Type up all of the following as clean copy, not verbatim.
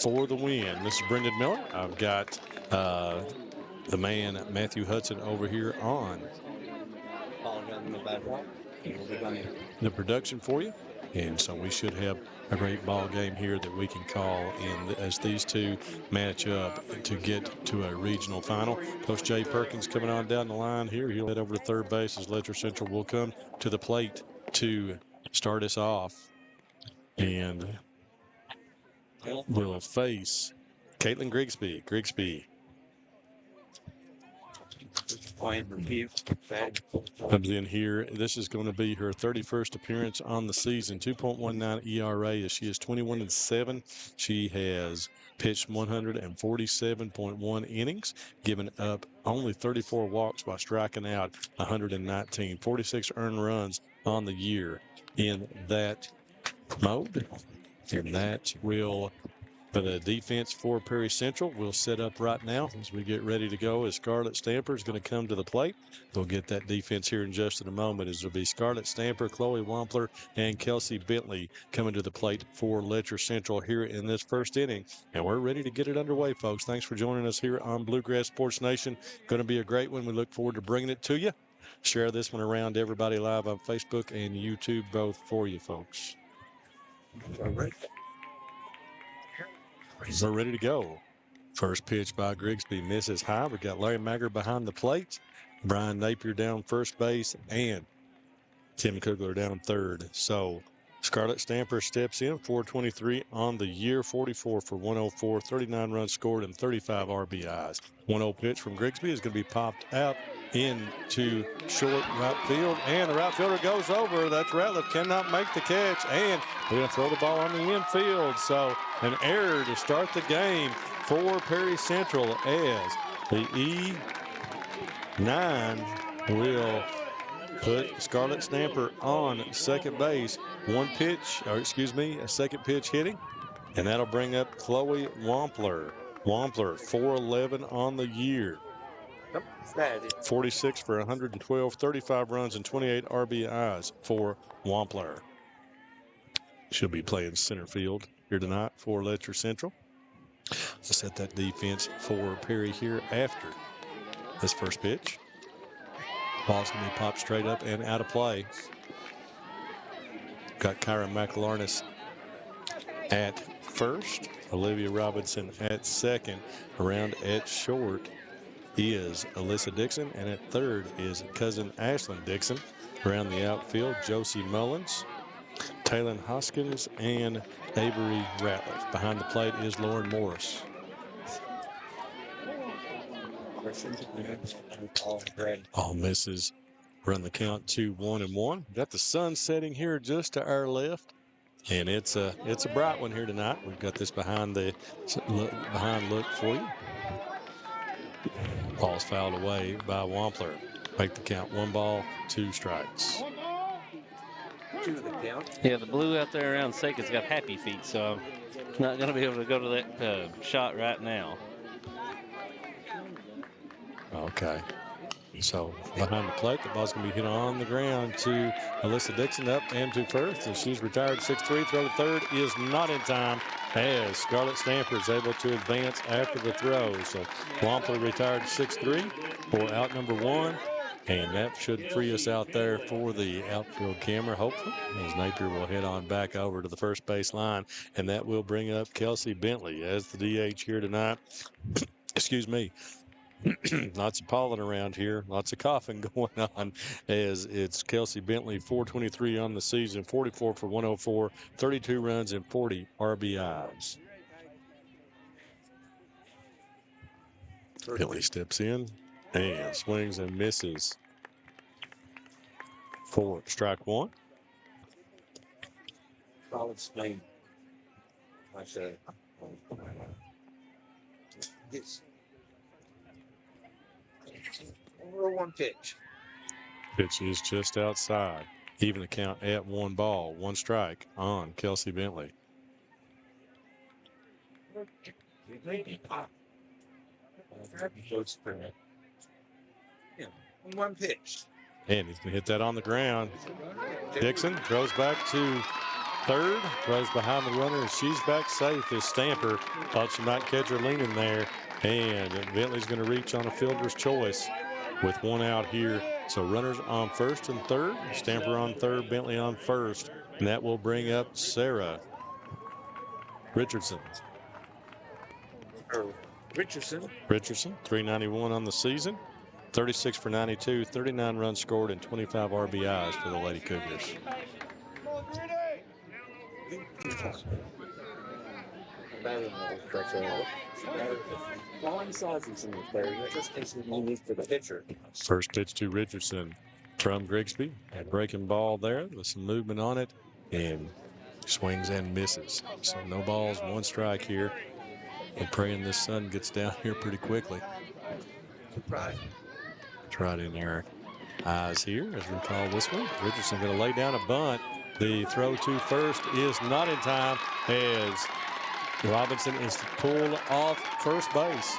for the win. This is Brendan Miller. I've got the man Matthew Hudson over here on the production for you. And so we should have a great ball game here that we can call in as these two match up to get to a regional final. Coach Jay Perkins coming on down the line here. He'll head over to third base as Letcher Central will come to the plate to start us off. And will face Caitlin Grigsby. Comes in here. This is going to be her 31st appearance on the season. 2.19 ERA as she is 21-7. She has pitched 147.1 innings, given up only 34 walks by striking out 119. 46 earned runs on the year in that mode. And that will, for the defense for Perry Central, will set up right now as we get ready to go. As Scarlett Stamper is going to come to the plate. We'll get that defense here in just a moment. As it'll be Scarlett Stamper, Chloe Wampler, and Kelsey Bentley coming to the plate for Letcher Central here in this first inning. And we're ready to get it underway, folks. Thanks for joining us here on Bluegrass Sports Nation. Going to be a great one. We look forward to bringing it to you. Share this one around to everybody live on Facebook and YouTube, both for you, folks. All right. We're ready to go. First pitch by Grigsby misses high. We got Larry Maggard behind the plate, Brian Napier down first base, and Tim Kugler down third. So Scarlett Stamper steps in, 423 on the year, 44 for 104, 39 runs scored, and 35 RBIs. 1-0 pitch from Grigsby is going to be popped out into short right field, and the right fielder goes over. That's Ratliff, cannot make the catch, and we're going to throw the ball on the infield. So an error to start the game for Perry Central as the E9 will put Scarlett Stamper on second base. A second pitch hitting, and that'll bring up Chloe Wampler. Wampler, 411 on the year. 46 for 112, 35 runs, and 28 RBIs for Wampler. She'll be playing center field here tonight for Letcher Central. To set that defense for Perry here after this first pitch. Ball's going to be popped straight up and out of play. Got Kyra McLarness at first. Olivia Robinson at second. Around at short is Alyssa Dixon, and at third is cousin Ashlyn Dixon. Around the outfield, Josie Mullins, Taylon Hoskins, and Avery Ratliff. Behind the plate is Lauren Morris. All misses. Run the count to 1-1. Got the sun setting here just to our left, and it's a bright one here tonight. We've got this behind look for you. Ball's fouled away by Wampler. Make the count 1 ball, 2 strikes. Yeah, the blue out there around Sake's got happy feet, so I'm not going to be able to go to that shot right now. Okay. So behind the plate, the ball's going to be hit on the ground to Alyssa Dixon, up and to first. And she's retired 6-3. Throw to third is not in time as Scarlett Stamper is able to advance after the throw. So Wampler retired 6-3 for out number 1. And that should free us out there for the outfield camera, hopefully, as Napier will head on back over to the first base line. And that will bring up Kelsey Bentley as the DH here tonight. Excuse me. Lots of pollen around here, lots of coughing going on as it's Kelsey Bentley, 423 on the season, 44 for 104, 32 runs, and 40 RBIs. Bentley steps in and swings and misses for strike 1. Solid swing. I said. Yes. 1 pitch. Pitch is just outside. Even the count at 1 ball, 1 strike on Kelsey Bentley. Yeah, 1 pitch. And he's going to hit that on the ground. Dixon throws back to third. Throws behind the runner, and she's back safe as Stamper thought she might catch her leaning there. And Bentley's going to reach on a fielder's choice with one out here. So runners on first and third. Stamper on third, Bentley on first. And that will bring up Sarah Richardson. Richardson, 391 on the season. 36 for 92, 39 runs scored, and 25 RBIs for the Lady Cougars. First pitch to Richardson from Grigsby. Breaking ball there with some movement on it, and swings and misses. So no balls, one strike here. And praying this sun gets down here pretty quickly. Tried in there. Eyes here as we call this one. Richardson going to lay down a bunt. The throw to first is not in time as Robinson is pulled off first base.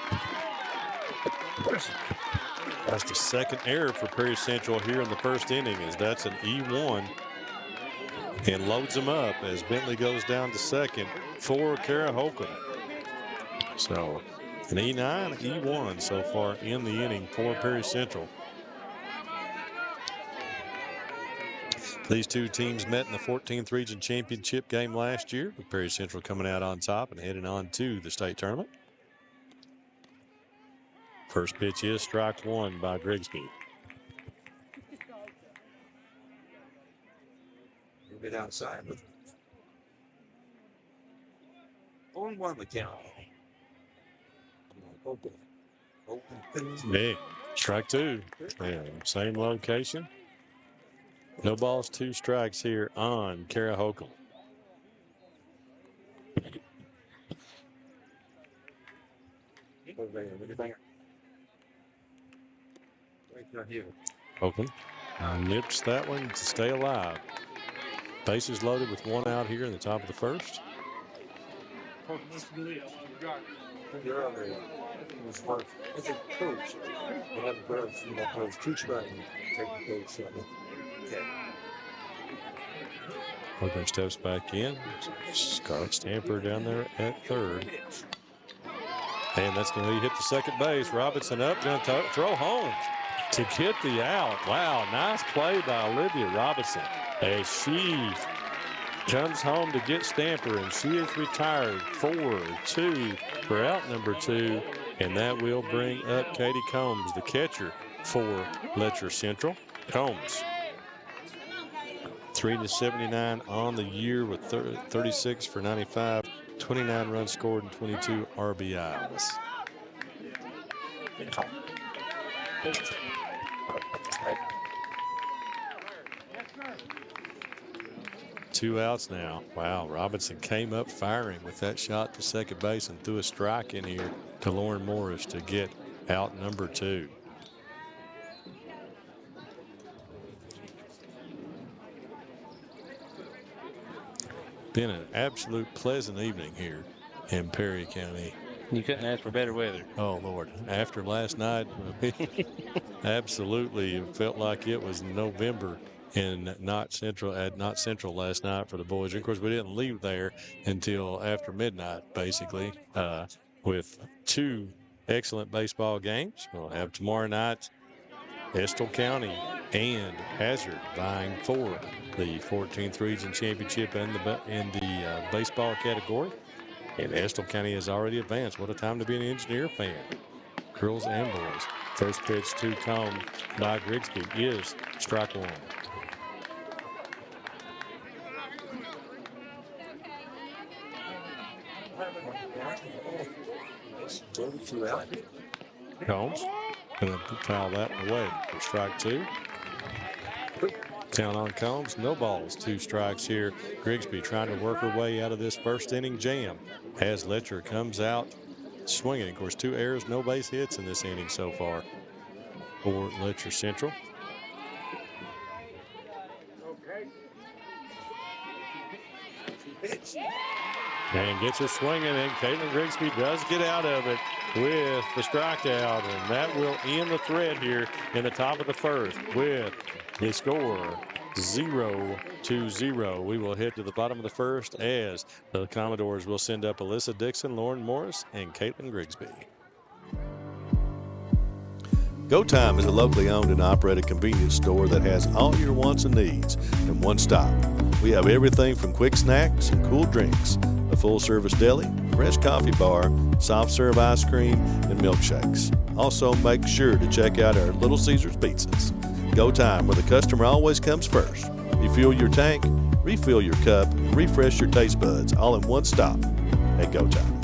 That's the second error for Prairie Central here in the first inning, as that's an E1 and loads them up as Bentley goes down to second for Kara Holcomb. So an E9, E1 so far in the inning for Prairie Central. These two teams met in the 14th Region Championship game last year, with Prairie Central coming out on top and heading on to the state tournament. First pitch is strike one by Grigsby. Move it outside. 0-1 the count. Hey, strike two. Yeah, same location. No balls, two strikes here on Kara Holcomb. Holcomb nips that one to stay alive. Bases loaded with one out here in the top of the first. As a coach, they have birds, coach, teach them, take the coach. Okay. Holcomb steps back in. Scarlett Stamper down there at third. And that's going to be hit to second base. Robinson up, going to throw home to get the out. Wow, nice play by Olivia Robinson as she comes home to get Stamper, and she is retired 4-2 for out number 2. And that will bring up Katie Combs, the catcher for Letcher Central. Combs, 3-79 on the year with 36 for 95, 29 runs scored, and 22 RBIs. Two outs now. Wow, Robinson came up firing with that shot to second base and threw a strike in here to Lauren Morris to get out number 2. Been an absolute pleasant evening here in Perry County. You couldn't ask for better weather. Oh, Lord. After last night, absolutely it felt like it was November in Not Central last night for the boys. Of course, we didn't leave there until after midnight, basically, with 2 excellent baseball games. We'll have tomorrow night Estill County and Hazard vying for the 14th Region Championship in the baseball category. And Estill County has already advanced. What a time to be an Engineer fan. Girls and boys. First pitch to Combs by Grigsby is strike one. Combs going to foul that one away for strike 2. Count on Combs, no balls, 2 strikes here. Grigsby trying to work her way out of this first inning jam as Letcher comes out swinging. Of course, 2 errors, no base hits in this inning so far for Letcher Central. And gets her swinging, and Caitlin Grigsby does get out of it with the strikeout, and that will end the thread here in the top of the first with the score 0-0. We will head to the bottom of the first as the Commodores will send up Alyssa Dixon, Lauren Morris, and Caitlin Grigsby. Go Time is a locally owned and operated convenience store that has all your wants and needs in one stop. We have everything from quick snacks and cool drinks, a full-service deli, fresh coffee bar, soft-serve ice cream, and milkshakes. Also, make sure to check out our Little Caesars pizzas. Go Time, where the customer always comes first. Refuel your tank, refill your cup, and refresh your taste buds all in one stop at Go Time.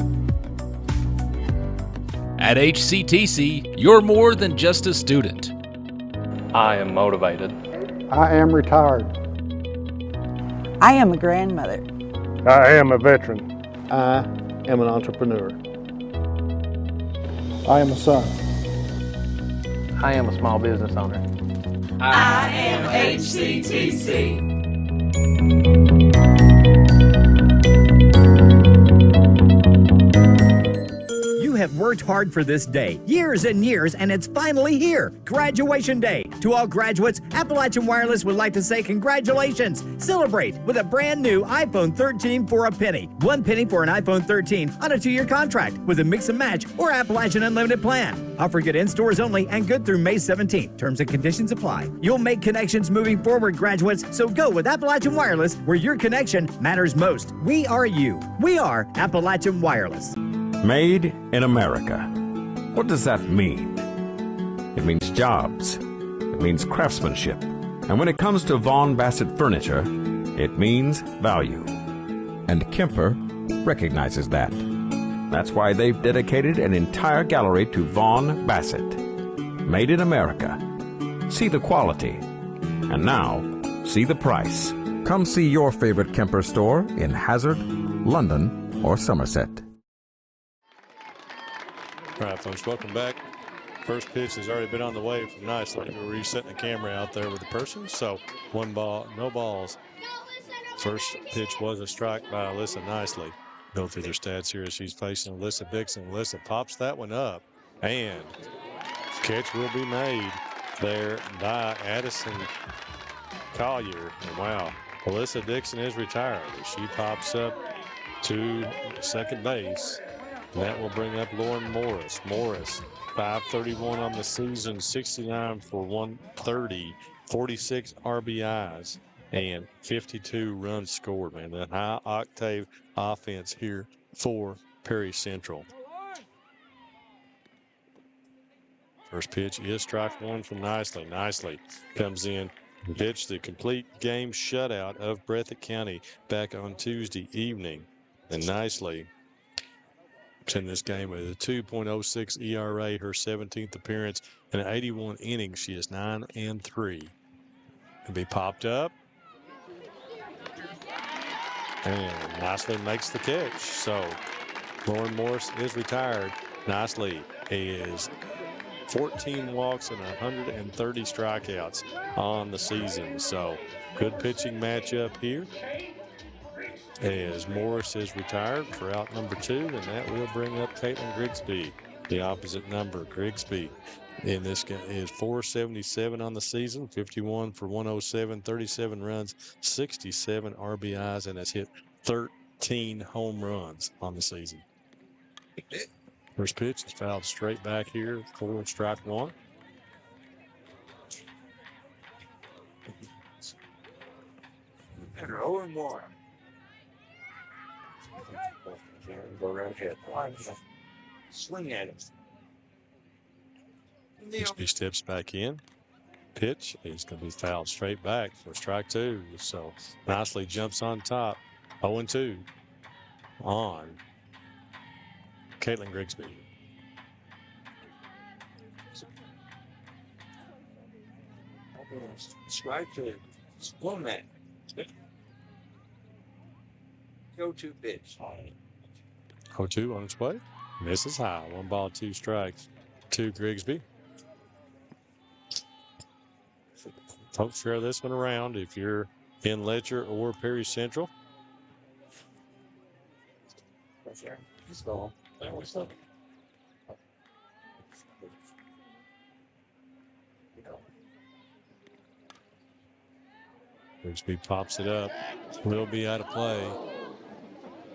At HCTC, you're more than just a student. I am motivated. I am retired. I am a grandmother. I am a veteran. I am an entrepreneur. I am a son. I am a small business owner. I am HCTC. You have worked hard for this day, years and years, and it's finally here. Graduation day. To all graduates, Appalachian Wireless would like to say congratulations. Celebrate with a brand new iPhone 13 for a penny. 1 penny for an iPhone 13 on a 2-year contract with a mix and match or Appalachian Unlimited plan. Offer good in stores only and good through May 17th. Terms and conditions apply. You'll make connections moving forward, graduates, so go with Appalachian Wireless where your connection matters most. We are you. We are Appalachian Wireless. Made in America. What does that mean? It means jobs. It means craftsmanship. And when it comes to Vaughan Bassett furniture, it means value. And Kemper recognizes that. That's why they've dedicated an entire gallery to Vaughan Bassett. Made in America. See the quality. And now, see the price. Come see your favorite Kemper store in Hazard, London, or Somerset. All right, folks, welcome back. First pitch has already been on the way from Nicely. We're resetting the camera out there with the person. So 1 ball, no balls. First pitch was a strike by Alyssa Nicely. Go through their stats here as she's facing Alyssa Dixon. Alyssa pops that one up, and catch will be made there by Addison Collier. And wow, Alyssa Dixon is retired. She pops up to second base. And that will bring up Lauren Morris. Morris, 531 on the season, 69 for 130, 46 RBIs, and 52 runs scored, man. That high octave offense here for Perry Central. First pitch is strike one from Nicely. Nicely comes in, pitched the complete game shutout of Breathitt County back on Tuesday evening. And Nicely in this game with a 2.06 ERA, her 17th appearance in 81 innings. She is 9-3. Can be popped up. And Nicely makes the catch. So Lauren Morris is retired. Nicely is 14 walks and 130 strikeouts on the season. So good pitching matchup here, as Morris is retired for out number 2, and that will bring up Caitlin Grigsby, the opposite number. Grigsby in this game is 477 on the season, 51 for 107, 37 runs, 67 RBIs, and has hit 13 home runs on the season. First pitch is fouled straight back here for strike one. And 0-1. Go right ahead. Swing at it. Grigsby steps back in. Pitch is going to be fouled straight back for strike 2. So Nicely jumps on top. 0-2 on Caitlin Grigsby. Strike 2. One man. Go-to pitch. 0-2 on its way. Misses high. 1 ball, 2 strikes to Grigsby. Folks, share this one around if you're in Letcher or Perry Central. Let's go. Grigsby pops it up. Will be out of play.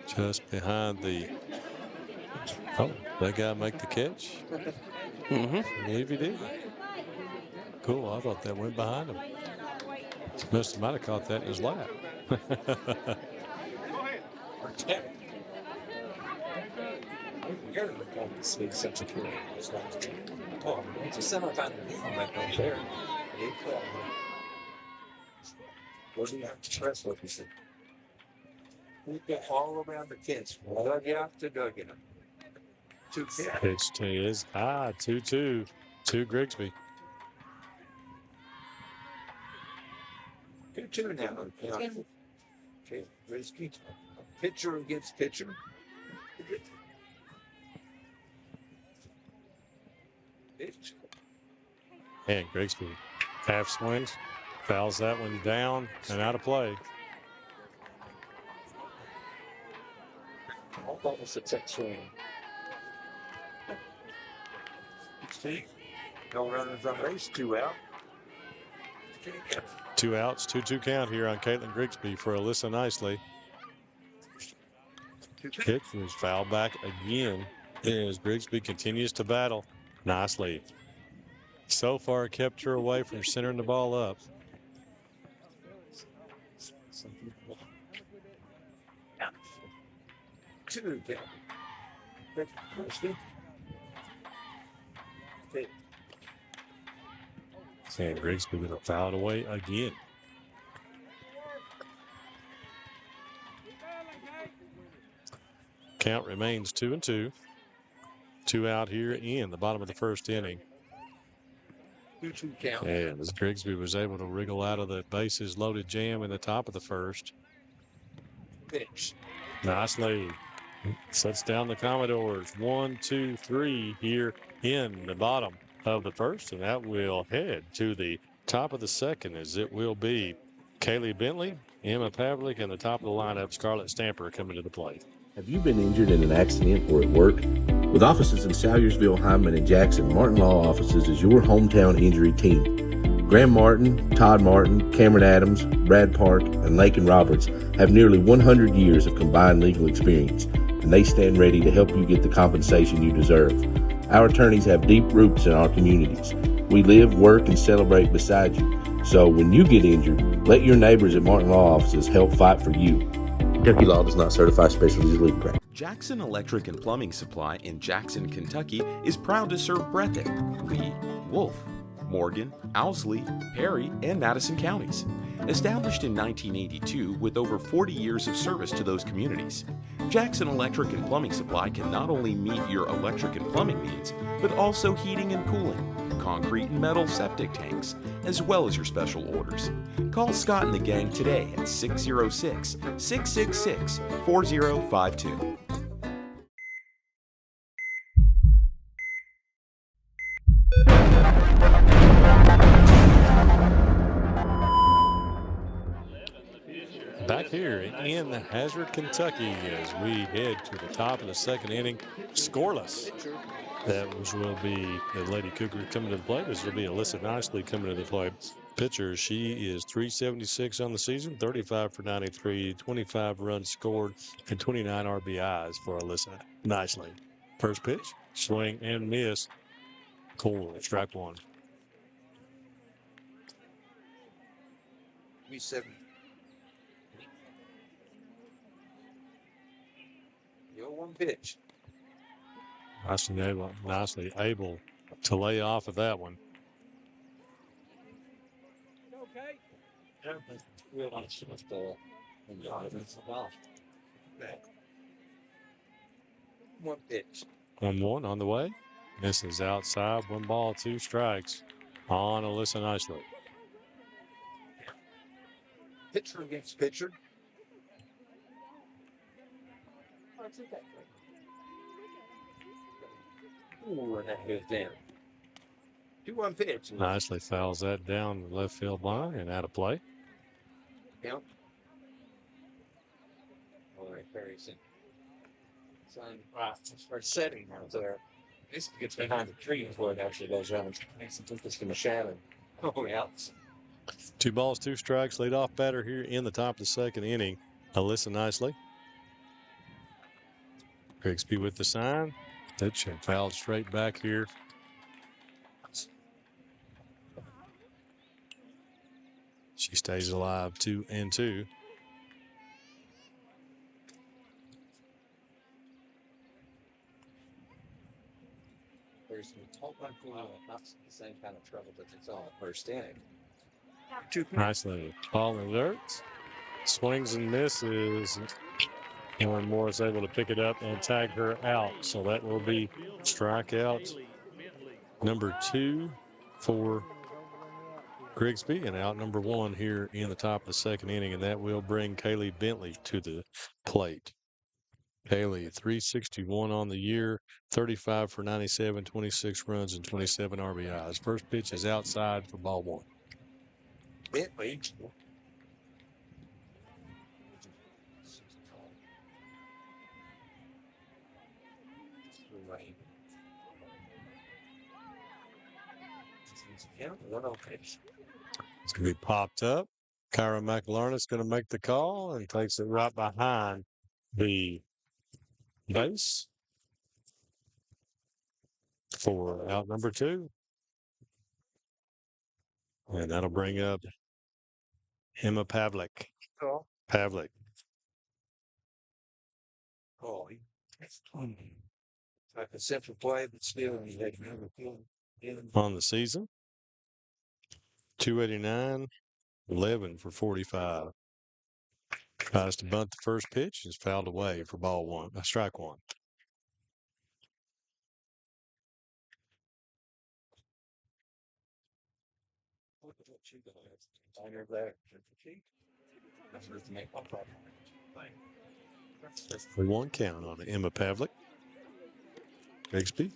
Just behind the. Oh, that guy make the catch? Mm-hmm. I believe he did. Cool. I thought that went behind him. Might have caught that in his lap. What do you have to press what you said? We get all around the fence, dugout to dugout. 2 Pitch is 2-2 to Grigsby. 2-2 now. Okay, Risky. Pitcher against pitcher. Pitch. And Grigsby half swings, fouls that one down and out of play. I thought it was a tech swing. No runners on base, 2 out. 2 outs, 2-2 count here on Caitlin Grigsby for Alyssa Nicely. Pitch was fouled back again as Grigsby continues to battle. Nicely. So far kept her away from centering the ball up. And Grigsby going to foul it away again. Count remains 2-2. 2 out here in the bottom of the first inning. 2-2 count. And as Grigsby was able to wriggle out of the bases loaded jam in the top of the first. Pitch. Nicely. Sets down the Commodores. 1, 2, 3 here in the bottom of the first. And that will head to the top of the second as it will be Kaylee Bentley, Emma Pavlik, and the top of the lineup, Scarlett Stamper, coming to the plate. Have you been injured in an accident or at work? With offices in Salyersville, Hyman, and Jackson, Martin Law Offices is your hometown injury team. Graham Martin, Todd Martin, Cameron Adams, Brad Park, and Lakin Roberts have nearly 100 years of combined legal experience, and they stand ready to help you get the compensation you deserve. Our attorneys have deep roots in our communities. We live, work, and celebrate beside you. So when you get injured, let your neighbors at Martin Law Offices help fight for you. Kentucky Law does not certify specialties legal practice. Jackson Electric and Plumbing Supply in Jackson, Kentucky is proud to serve Breathitt, Lee, Wolf, Morgan, Owsley, Perry, and Madison counties. Established in 1982 with over 40 years of service to those communities, Jackson Electric and Plumbing Supply can not only meet your electric and plumbing needs, but also heating and cooling, concrete and metal septic tanks, as well as your special orders. Call Scott and the gang today at 606-666-4052. Back here in Hazard, Kentucky, as we head to the top of the second inning, scoreless. That will be the Lady Cougar coming to the plate. This will be Alyssa Nicely coming to the plate. Pitcher, she is 376 on the season, 35 for 93, 25 runs scored, and 29 RBIs for Alyssa Nicely. First pitch, swing and miss. Cool, strike one. V7. Yo, 1 pitch. Nicely able to lay off of that one. Okay. One pitch. 1-1 on the way. This is outside. 1 ball, 2 strikes on Alyssa Nicely. Pitcher against pitcher. Ooh, and that goes down. 2-1 pitch. Nicely fouls that down the left field line and out of play. Count. All right, Harrison. Sign right for setting out there. This gets behind the tree before it actually goes around. Makes it just going to shadow. Oh, yeah. 2 balls, 2 strikes. Leadoff batter here in the top of the second inning. Alyssa Nicely. Grigsby with the sign. Letcher fouled straight back here. She stays alive, 2-2. There's not the same kind of trouble that it's on the first inning. Nicely. Ball alerts. Swings and misses. And Moore is able to pick it up and tag her out. So that will be strikeout number 2 for Grigsby, and out number 1 here in the top of the second inning, and that will bring Kaylee Bentley to the plate. Kaylee, 361 on the year, 35 for 97, 26 runs, and 27 RBIs. First pitch is outside for ball 1. Bentley. It's going to be popped up. Kyra McLaren is going to make the call and takes it right behind the base for out number 2. And that'll bring up Emma Pavlik. Pavlik. Oh, like a simple play, but still, on the season. 289, 11 for 45. Tries to bunt the first pitch, is fouled away for ball 1, strike 1. For 1 count on Emma Pavlik. Grigsby.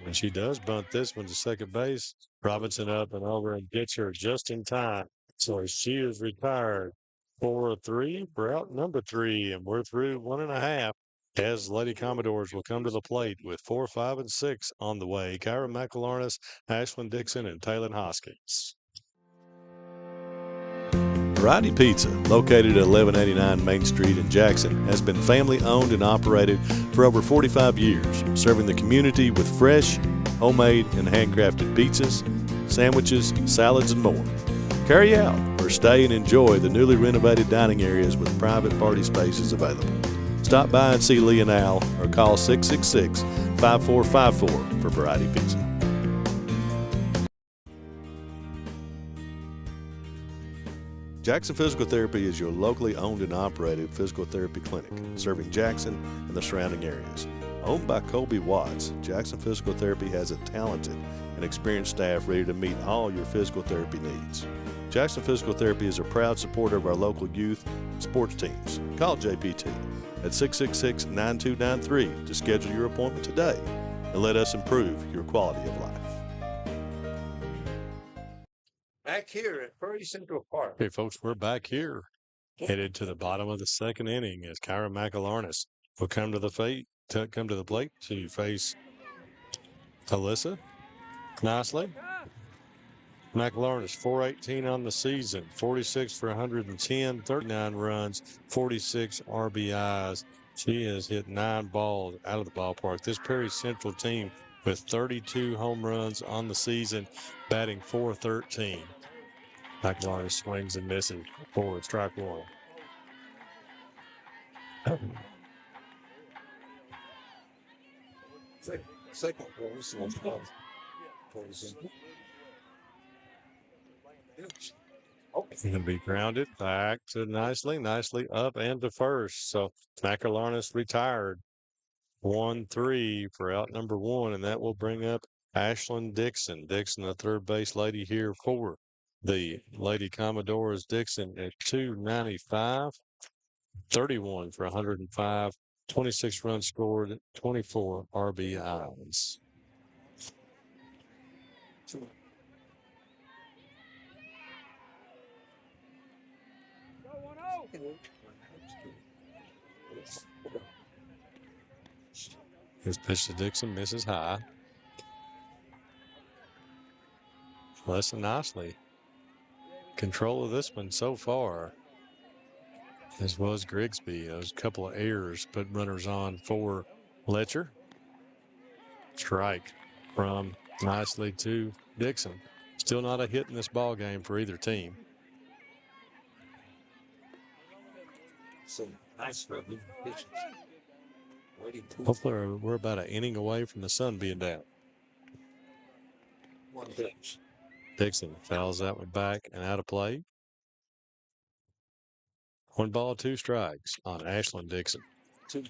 When she does bunt this one to second base, Robinson up and over and gets her just in time. So she is retired. 4-3 for out number 3, and we're through 1.5. As Lady Commodores will come to the plate with 4, 5, and 6 on the way. Kyra McElarnis, Ashlyn Dixon, and Taylor Hoskins. Variety Pizza, located at 1189 Main Street in Jackson, has been family owned and operated for over 45 years, serving the community with fresh, homemade, and handcrafted pizzas, sandwiches, salads, and more. Carry out or stay and enjoy the newly renovated dining areas with private party spaces available. Stop by and see Lee and Al or call 666-5454 for Variety Pizza. Jackson Physical Therapy is your locally owned and operated physical therapy clinic, serving Jackson and the surrounding areas. Owned by Colby Watts, Jackson Physical Therapy has a talented and experienced staff ready to meet all your physical therapy needs. Jackson Physical Therapy is a proud supporter of our local youth and sports teams. Call JPT at 666-9293 to schedule your appointment today and let us improve your quality of life. Back here at Prairie Central Park. Hey, folks, we're back here, headed to the bottom of the second inning as Kyra McElarnis will come to the plate to face Alyssa Nicely. McElarnis, 418 on the season, 46 for 110, 39 runs, 46 RBIs. She has hit 9 balls out of the ballpark. This Prairie Central team with 32 home runs on the season, batting .413. McElarnis swings and misses for strike 1. Second Going to be grounded back to nicely up and to first. So McElarnis retired. 1-3 for out number 1, and that will bring up Ashlyn Dixon. Dixon, the third base lady here for the Lady Commodores. Dixon at 295, 31 for 105, 26 runs scored, 24 RBIs. His pitch to Dixon misses high. Less than nicely. control of this one so far, as was Grigsby. There's a couple of errors, put runners on for Letcher. Strike from nicely to Dixon. Still not a hit in this ball game for either team. So nice pitches. Hopefully we're about an inning away from the sun being down. One pitch. Dixon fouls that one back and out of play. 1 ball, 2 strikes on Ashlyn Dixon. You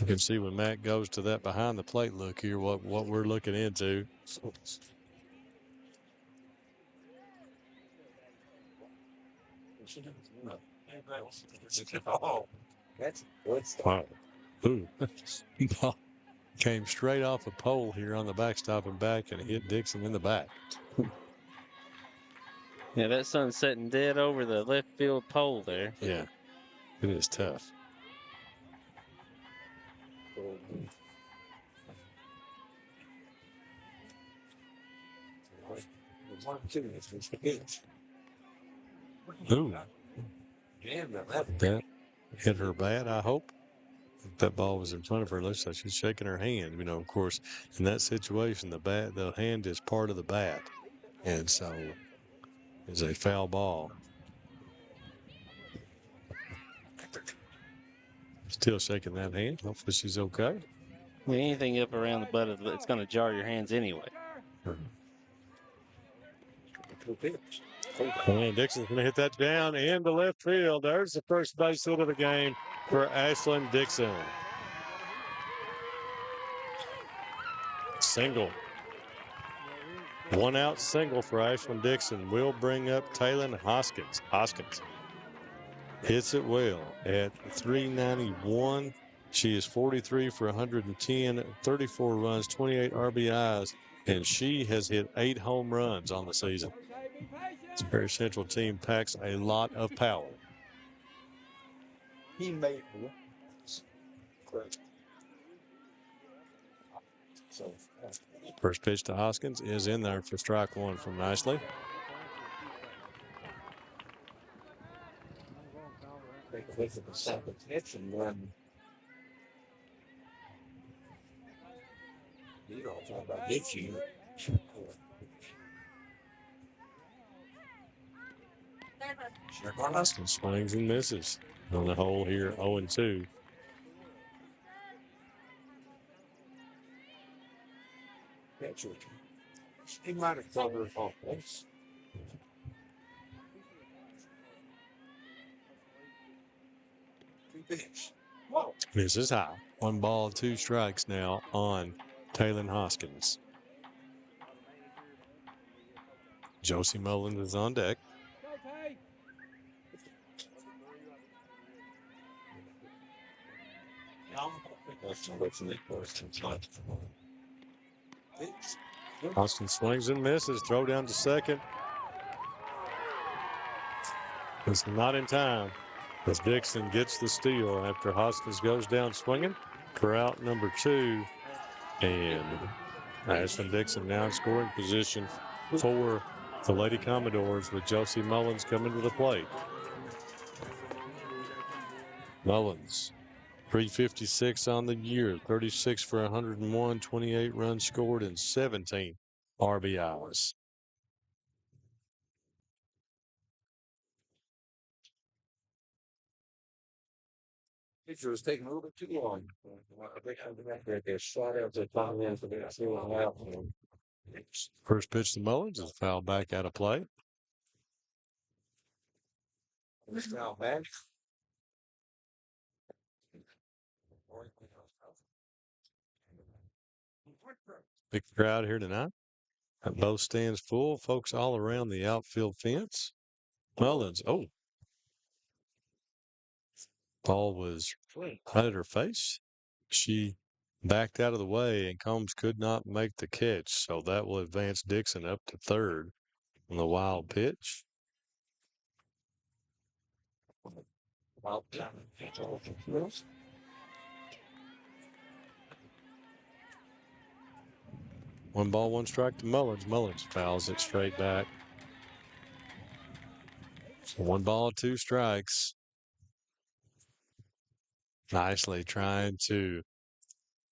can see when Matt goes to that behind the plate look here, what we're looking into. Oh, that's good stuff. Wow. Ooh. Ball came straight off a pole here on the backstop and back and hit Dixon in the back. Yeah, that sun's setting dead over the left field pole there. Yeah, it is tough. Ooh. That hit her bad, I hope. That ball was in front of her. Looks like she's shaking her hand. You know, of course, in that situation, the hand is part of the bat. And so it's a foul ball. Still shaking that hand. Hopefully she's okay. I mean, anything up around the butt of it's going to jar your hands anyway. And Dixon's going to hit that down into left field. There's the first base hit of the game for Ashlyn Dixon. Single. 1 out single for Ashlyn Dixon. Will bring up Taylon Hoskins. Hoskins hits it well at 391. She is 43 for 110, 34 runs, 28 RBIs, and she has hit 8 home runs on the season. This Perry Central team packs a lot of power. He made First pitch to Hoskins is in there for strike 1 from Nicely. the second pitch and then you don't talk about this year. Hoskins swings and misses on the hole here, 0-2. He might have thought her off base. This is high. 1 ball, 2 strikes now on Taylon Hoskins. Josie Mullins is on deck. Austin swings and misses. Throw down to second. It's not in time as Dixon gets the steal after Hoskins goes down swinging for out number 2. And Ashlyn Dixon now in scoring position for the Lady Commodores with Josie Mullins coming to the plate. Mullins, 356 on the year, 36 for 101, 28 runs scored, and 17 RBIs. Pitcher was taking a little bit too long. They shot out the time in for the out. First pitch to Mullins is fouled back out of play. Foul back. Big crowd here tonight. Both stands full. Folks all around the outfield fence. Mullins, ball was right at her face. She backed out of the way, and Combs could not make the catch. So that will advance Dixon up to third on the wild pitch. 1 ball, 1 strike to Mullins. Mullins fouls it straight back. So 1 ball, 2 strikes. Nicely trying to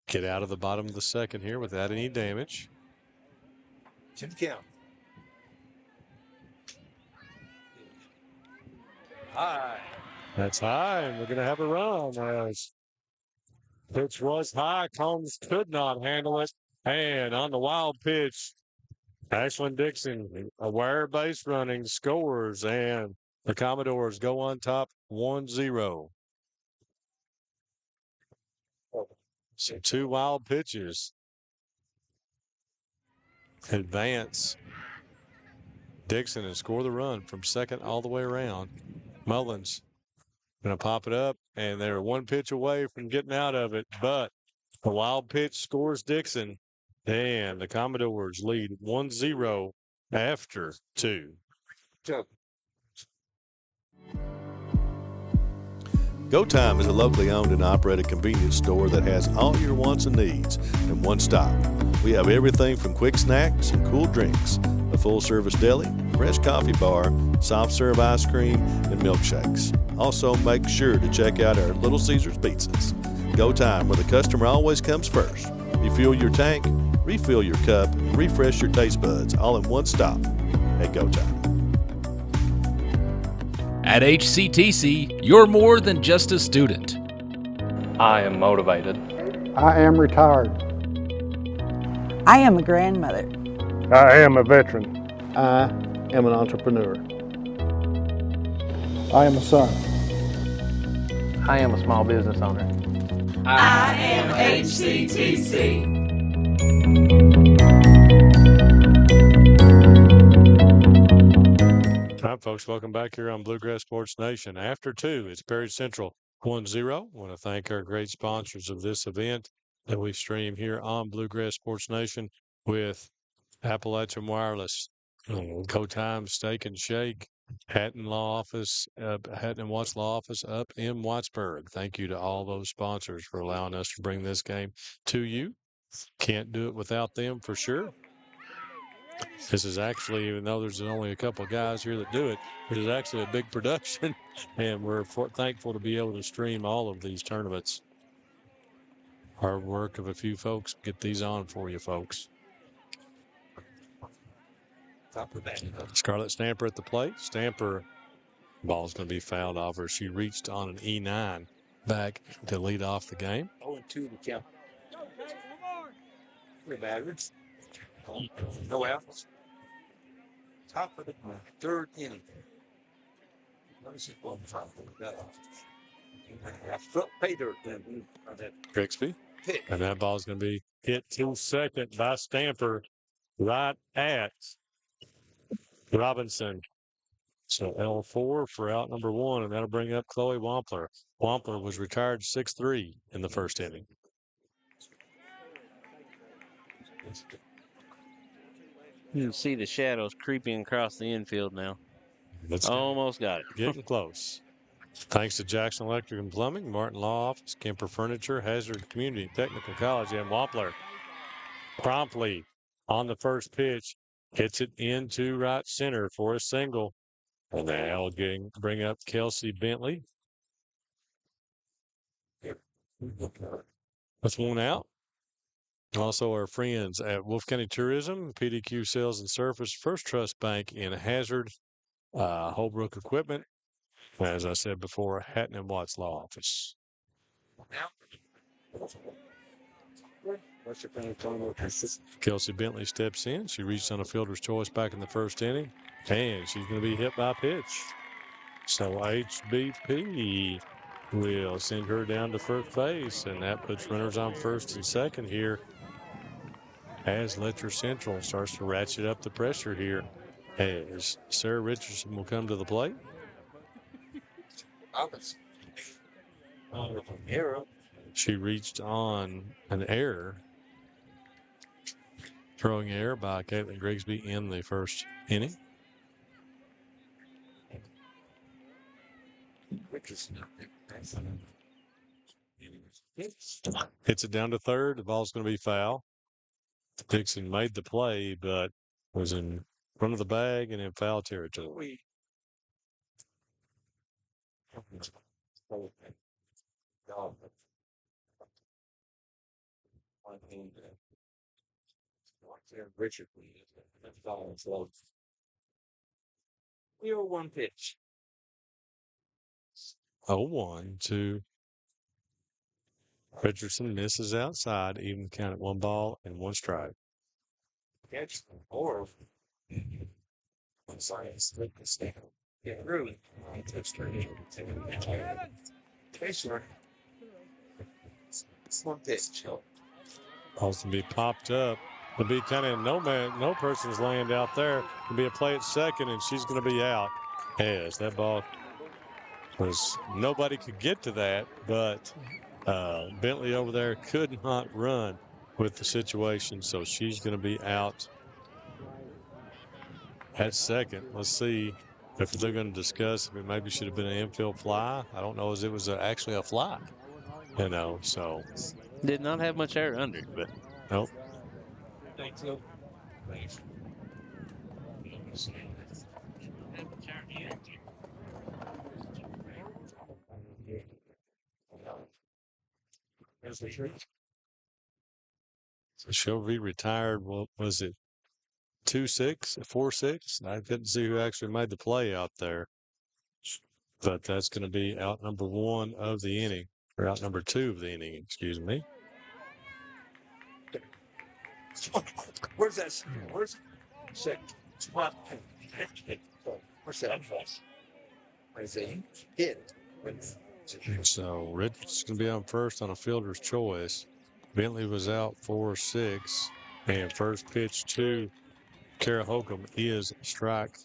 get out of the bottom of the second here without any damage. 2 count. High. That's high, and we're going to have a run. As pitch was high, Combs could not handle it. And on the wild pitch, Ashlyn Dixon, aware base running, scores, and the Commodores go on top 1-0. So 2 wild pitches. Advance Dixon and score the run from second all the way around. Mullins going to pop it up, and they're 1 pitch away from getting out of it, but a wild pitch scores Dixon, and the Commodores lead 1-0 after 2. Go Time is a locally owned and operated convenience store that has all your wants and needs in one stop. We have everything from quick snacks and cool drinks, a full-service deli, fresh coffee bar, soft-serve ice cream, and milkshakes. Also, make sure to check out our Little Caesars pizzas. Go Time, where the customer always comes first. Refuel your tank, refill your cup, and refresh your taste buds all in one stop at Go Time. At HCTC, you're more than just a student. I am motivated. I am retired. I am a grandmother. I am a veteran. I am an entrepreneur. I am a son. I am a small business owner. I am HCTC. All right, folks, welcome back here on Bluegrass Sports Nation. After 2, it's Perry Central 1-0. I want to thank our great sponsors of this event that we stream here on Bluegrass Sports Nation with Appalachian Wireless, Go Time Steak and Shake, Hatton Law Office, Hatton and Watts Law Office up in Wattsburg. Thank you to all those sponsors for allowing us to bring this game to you. Can't do it without them for sure. This is actually, even though there's only a couple of guys here that do it, it is actually a big production, and we're thankful to be able to stream all of these tournaments. Hard work of a few folks. Get these on for you, folks. Scarlett Stamper at the plate. Stamper, ball's going to be fouled off her. She reached on an E9 back to lead off the game. 0-2 to count. Matters. No outs. Top of the 3rd inning. Pay dirt then. Grigsby. And that ball's going to be hit to second by Stamper right at Robinson. So L4 for out number 1, and that'll bring up Chloe Wampler. Wampler was retired 6-3 in the first inning. You can see the shadows creeping across the infield now. Almost got it. Getting close. Thanks to Jackson Electric and Plumbing, Martin Law Office, Kemper Furniture, Hazard Community Technical College, and Wampler promptly on the first pitch hits it into right center for a single. And now bring up Kelsey Bentley. That's 1 out. Also, our friends at Wolf County Tourism, PDQ Sales and Service, First Trust Bank in Hazard, Holbrook Equipment, as I said before, Hatton and Watts Law Office. Kelsey Bentley steps in. She reached on a fielder's choice back in the first inning, and she's going to be hit by a pitch. So HBP will send her down to first base, and that puts runners on first and second here as Letcher Central starts to ratchet up the pressure here as Sarah Richardson will come to the plate. She reached on an error, throwing error by Caitlin Grigsby in the first inning. Hits it down to third. The ball's going to be foul. Dixon made the play, but was in front of the bag and in foul territory. Richard, 0-1 pitch. 0-1 to Richardson, misses outside, even count at 1 ball and 1 strike. Catch or science. Yeah, really. Sure. 1 pitch. Ball's to be popped up. It'll be kind of no person's land out there. It'll be a play at second, and she's going to be out. As that ball was, nobody could get to that, but Bentley over there could not run with the situation, so she's going to be out at second. Let's see if they're going to discuss if it maybe should have been an infield fly. I don't know as it was actually a fly, so. Did not have much air under it, but. Nope. Thanks, Luke. So Shelby retired, what was it, 2-6, 4-6? I couldn't see who actually made the play out there. But that's going to be out number 1 of the inning, or out number 2 of the inning, excuse me. Where's that? Where's that? Where's that? Where's that? Hit. So Richard's going to be on first on a fielder's choice. Bentley was out 4-6. And first pitch to Kara Holcomb is strike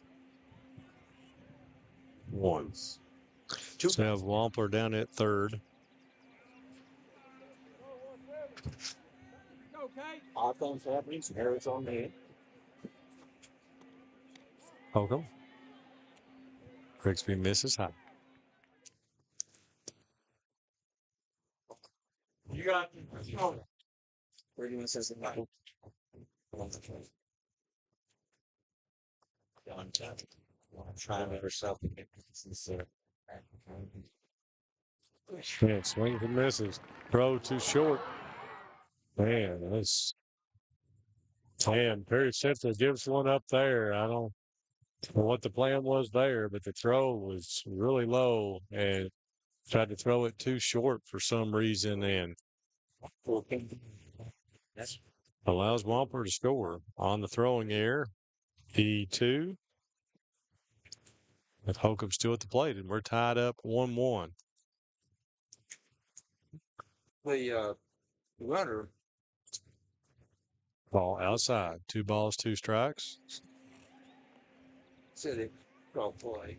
1. So have Wampler down at third. Offense happens. Harris on the Holcomb. Grigsby misses high. You got where do you says the night? On top. Trying to herself to get sincere. Yeah, swings and misses. Throw too short. Man, that's. And Perry Central gives one up there. I don't know what the plan was there, but the throw was really low and tried to throw it too short for some reason and allows Wampler to score on the throwing error. E2. With Holcomb still at the plate, and we're tied up 1-1. The runner. Ball outside. 2 balls, 2 strikes. Said it. Go play.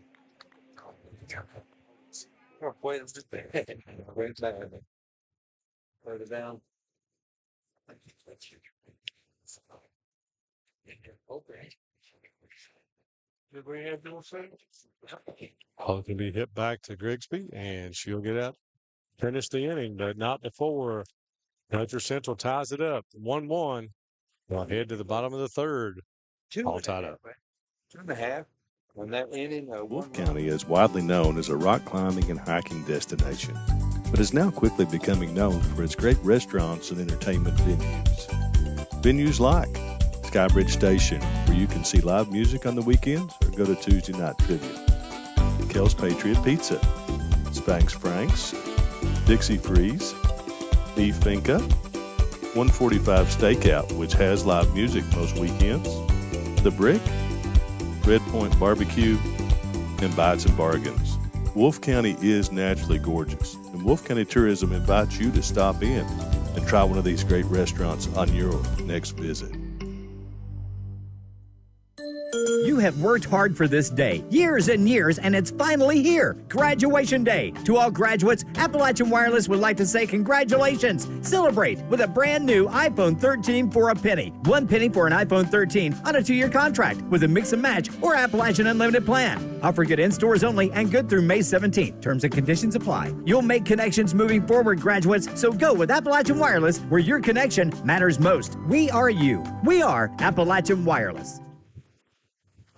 Wait, it's just bad. Wait, bad. Put it down. Okay. Did we have no sense? Ball can be hit back to Grigsby, and she'll get out, finish the inning, but not before Letcher Central ties it up. 1-1. We'll head to the bottom of the third. All tied up. 2.5. When that inning, Wolfe County is widely known as a rock climbing and hiking destination, but is now quickly becoming known for its great restaurants and entertainment venues. Venues like Skybridge Station, where you can see live music on the weekends or go to Tuesday night trivia. Kel's Patriot Pizza, Spanx Frank's, Dixie Freeze, E Finca, 145 Stakeout, which has live music most weekends, The Brick, Red Point Barbecue, and Bites and Bargains. Wolfe County is naturally gorgeous, and Wolfe County Tourism invites you to stop in and try one of these great restaurants on your next visit. You have worked hard for this day, years and years, and it's finally here. Graduation day. To all graduates, Appalachian Wireless would like to say congratulations. Celebrate with a brand new iPhone 13 for a penny. 1 penny for an iPhone 13 on a 2-year contract with a mix and match or Appalachian Unlimited plan. Offer good in stores only and good through May 17th. Terms and conditions apply. You'll make connections moving forward, graduates, so go with Appalachian Wireless where your connection matters most. We are you. We are Appalachian Wireless.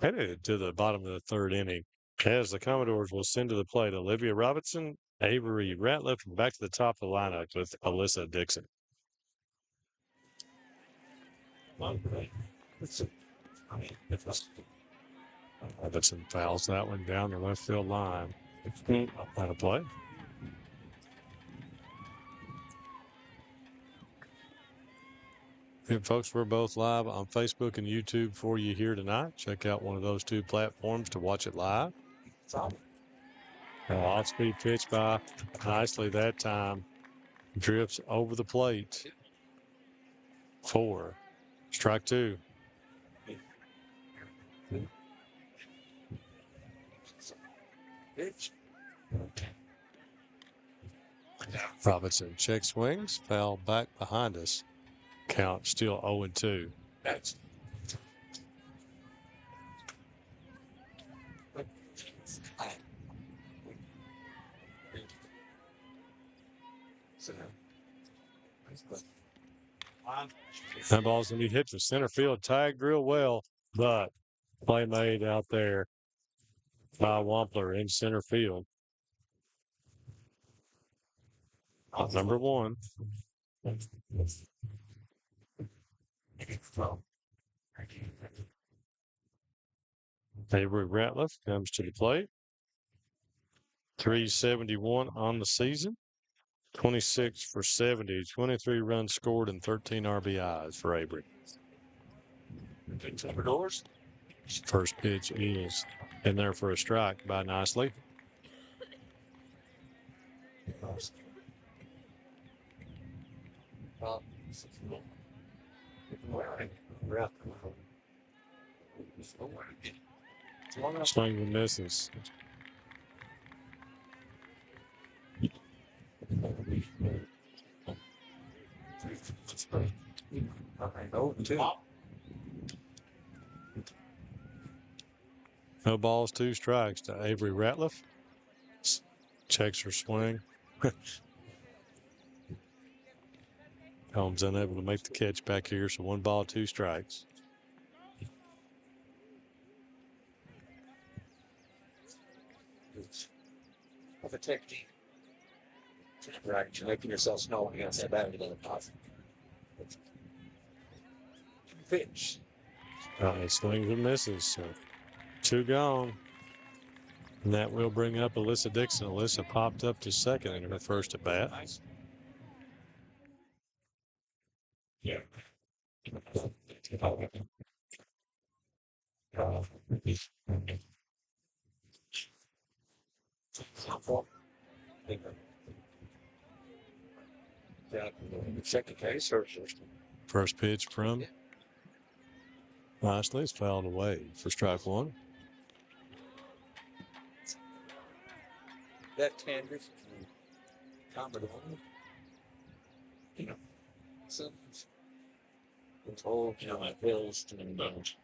Headed to the bottom of the third inning as the Commodores will send to the plate Olivia Robinson, Avery Ratliff, and back to the top of the lineup with Alyssa Dixon. Robinson fouls that one down the left field line. Out of play. And folks, we're both live on Facebook and YouTube for you here tonight. Check out one of those two platforms to watch it live. Off-speed pitch by nicely that time. Drifts over the plate. 4. Strike 2. Robinson check swings, foul back behind us. Count still 0-2. That ball's going to be hit to center field, tagged real well, but play made out there by Wampler in center field. Number 1. Avery Ratliff comes to the plate. 371 on the season. 26 for 70, 23 runs scored, and 13 RBIs for Avery. Commodores. First pitch is in there for a strike by Nicely. Swing and misses. No balls, 2 strikes to Avery Ratliff. Checks her swing. Holmes unable to make the catch back here, so 1 ball, 2 strikes. Of a technique. Right, you're making yourself know against that battery than possible. Pitch. Swings and misses. So 2 gone. And that will bring up Alyssa Dixon. Alyssa popped up to second in her first at bat. Yeah. Check the case or first pitch from Nicely is fouled away for strike 1. That tender Commodore. You know, so it's all my bills to indulge.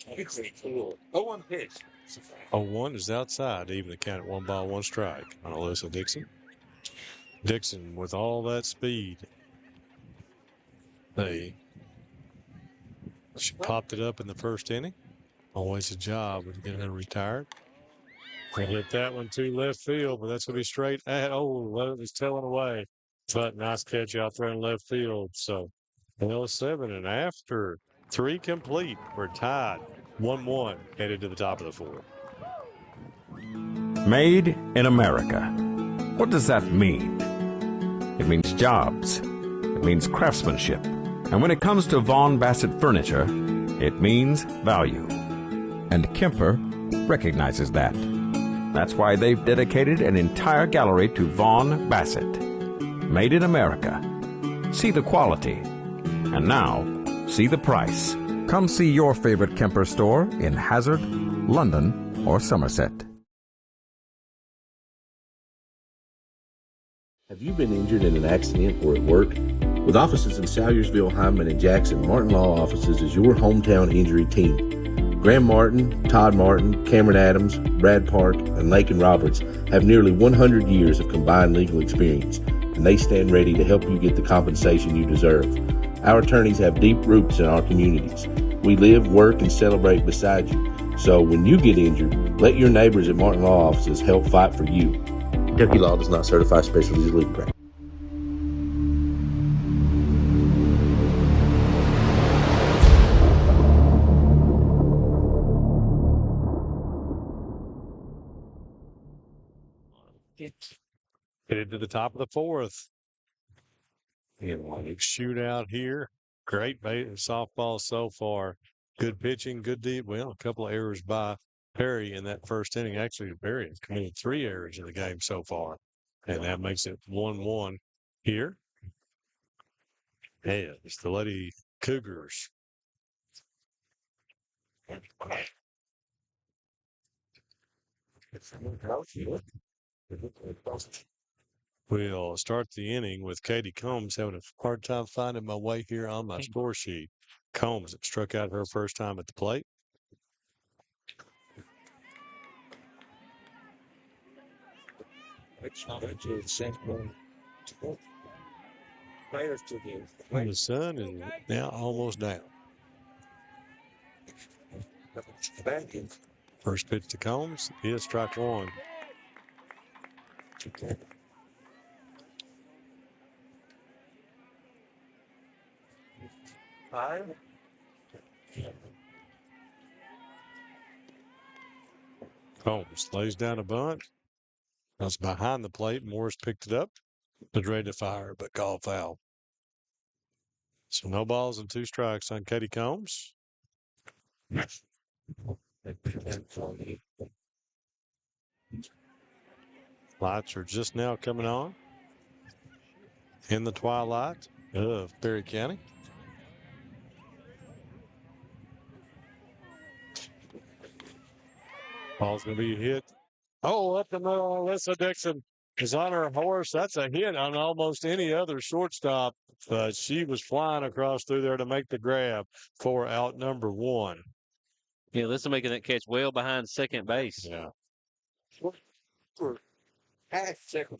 It's pretty cool. 0-1 pitch. 0-1 is outside, even the count at 1 ball, 1 strike on Alyssa Dixon. Dixon with all that speed. She popped it up in the first inning. Always a job with getting her retired. They hit that one to left field, but that's going to be straight at. Oh, it's telling away. But nice catch out there in left field. So, 7, and after 3 complete, we're tied 1-1, headed to the top of the 4th. Made in America. What does that mean? It means jobs. It means craftsmanship. And when it comes to Vaughan Bassett furniture, it means value. And Kemper recognizes that. That's why they've dedicated an entire gallery to Vaughan Bassett. Made in America. See the quality. And now, see the price. Come see your favorite Kemper store in Hazard, London, or Somerset. Have you been injured in an accident or at work? With offices in Salyersville, Hyman, and Jackson, Martin Law Offices is your hometown injury team. Graham Martin, Todd Martin, Cameron Adams, Brad Park, and Lakin Roberts have nearly 100 years of combined legal experience, and they stand ready to help you get the compensation you deserve. Our attorneys have deep roots in our communities. We live, work, and celebrate beside you. So when you get injured, let your neighbors at Martin Law Offices help fight for you. Kentucky Law does not certify specialties as legal practice. Headed to the top of the fourth. Shootout here. Great softball so far. Good pitching, good deep. Well, a couple of errors by Perry in that first inning. Actually, Perry has committed 3 errors in the game so far. And that makes it 1-1 here. And it's the Lady Cougars. We'll start the inning with Katie Combs having a hard time finding my way here on my score sheet. Combs struck out her first time at the plate. And the sun is now almost down. First pitch to Combs is strike one. Combs lays down a bunt. That's behind the plate. Morris picked it up. Was ready to fire, but called foul. So no balls and 2 strikes on Katie Combs. Lights are just now coming on in the twilight of Perry County. Ball's going to be hit. Oh, up the middle. Alyssa Dixon is on her horse. That's a hit on almost any other shortstop. But she was flying across through there to make the grab for out number 1. Yeah, Alyssa making that catch well behind second base. Yeah.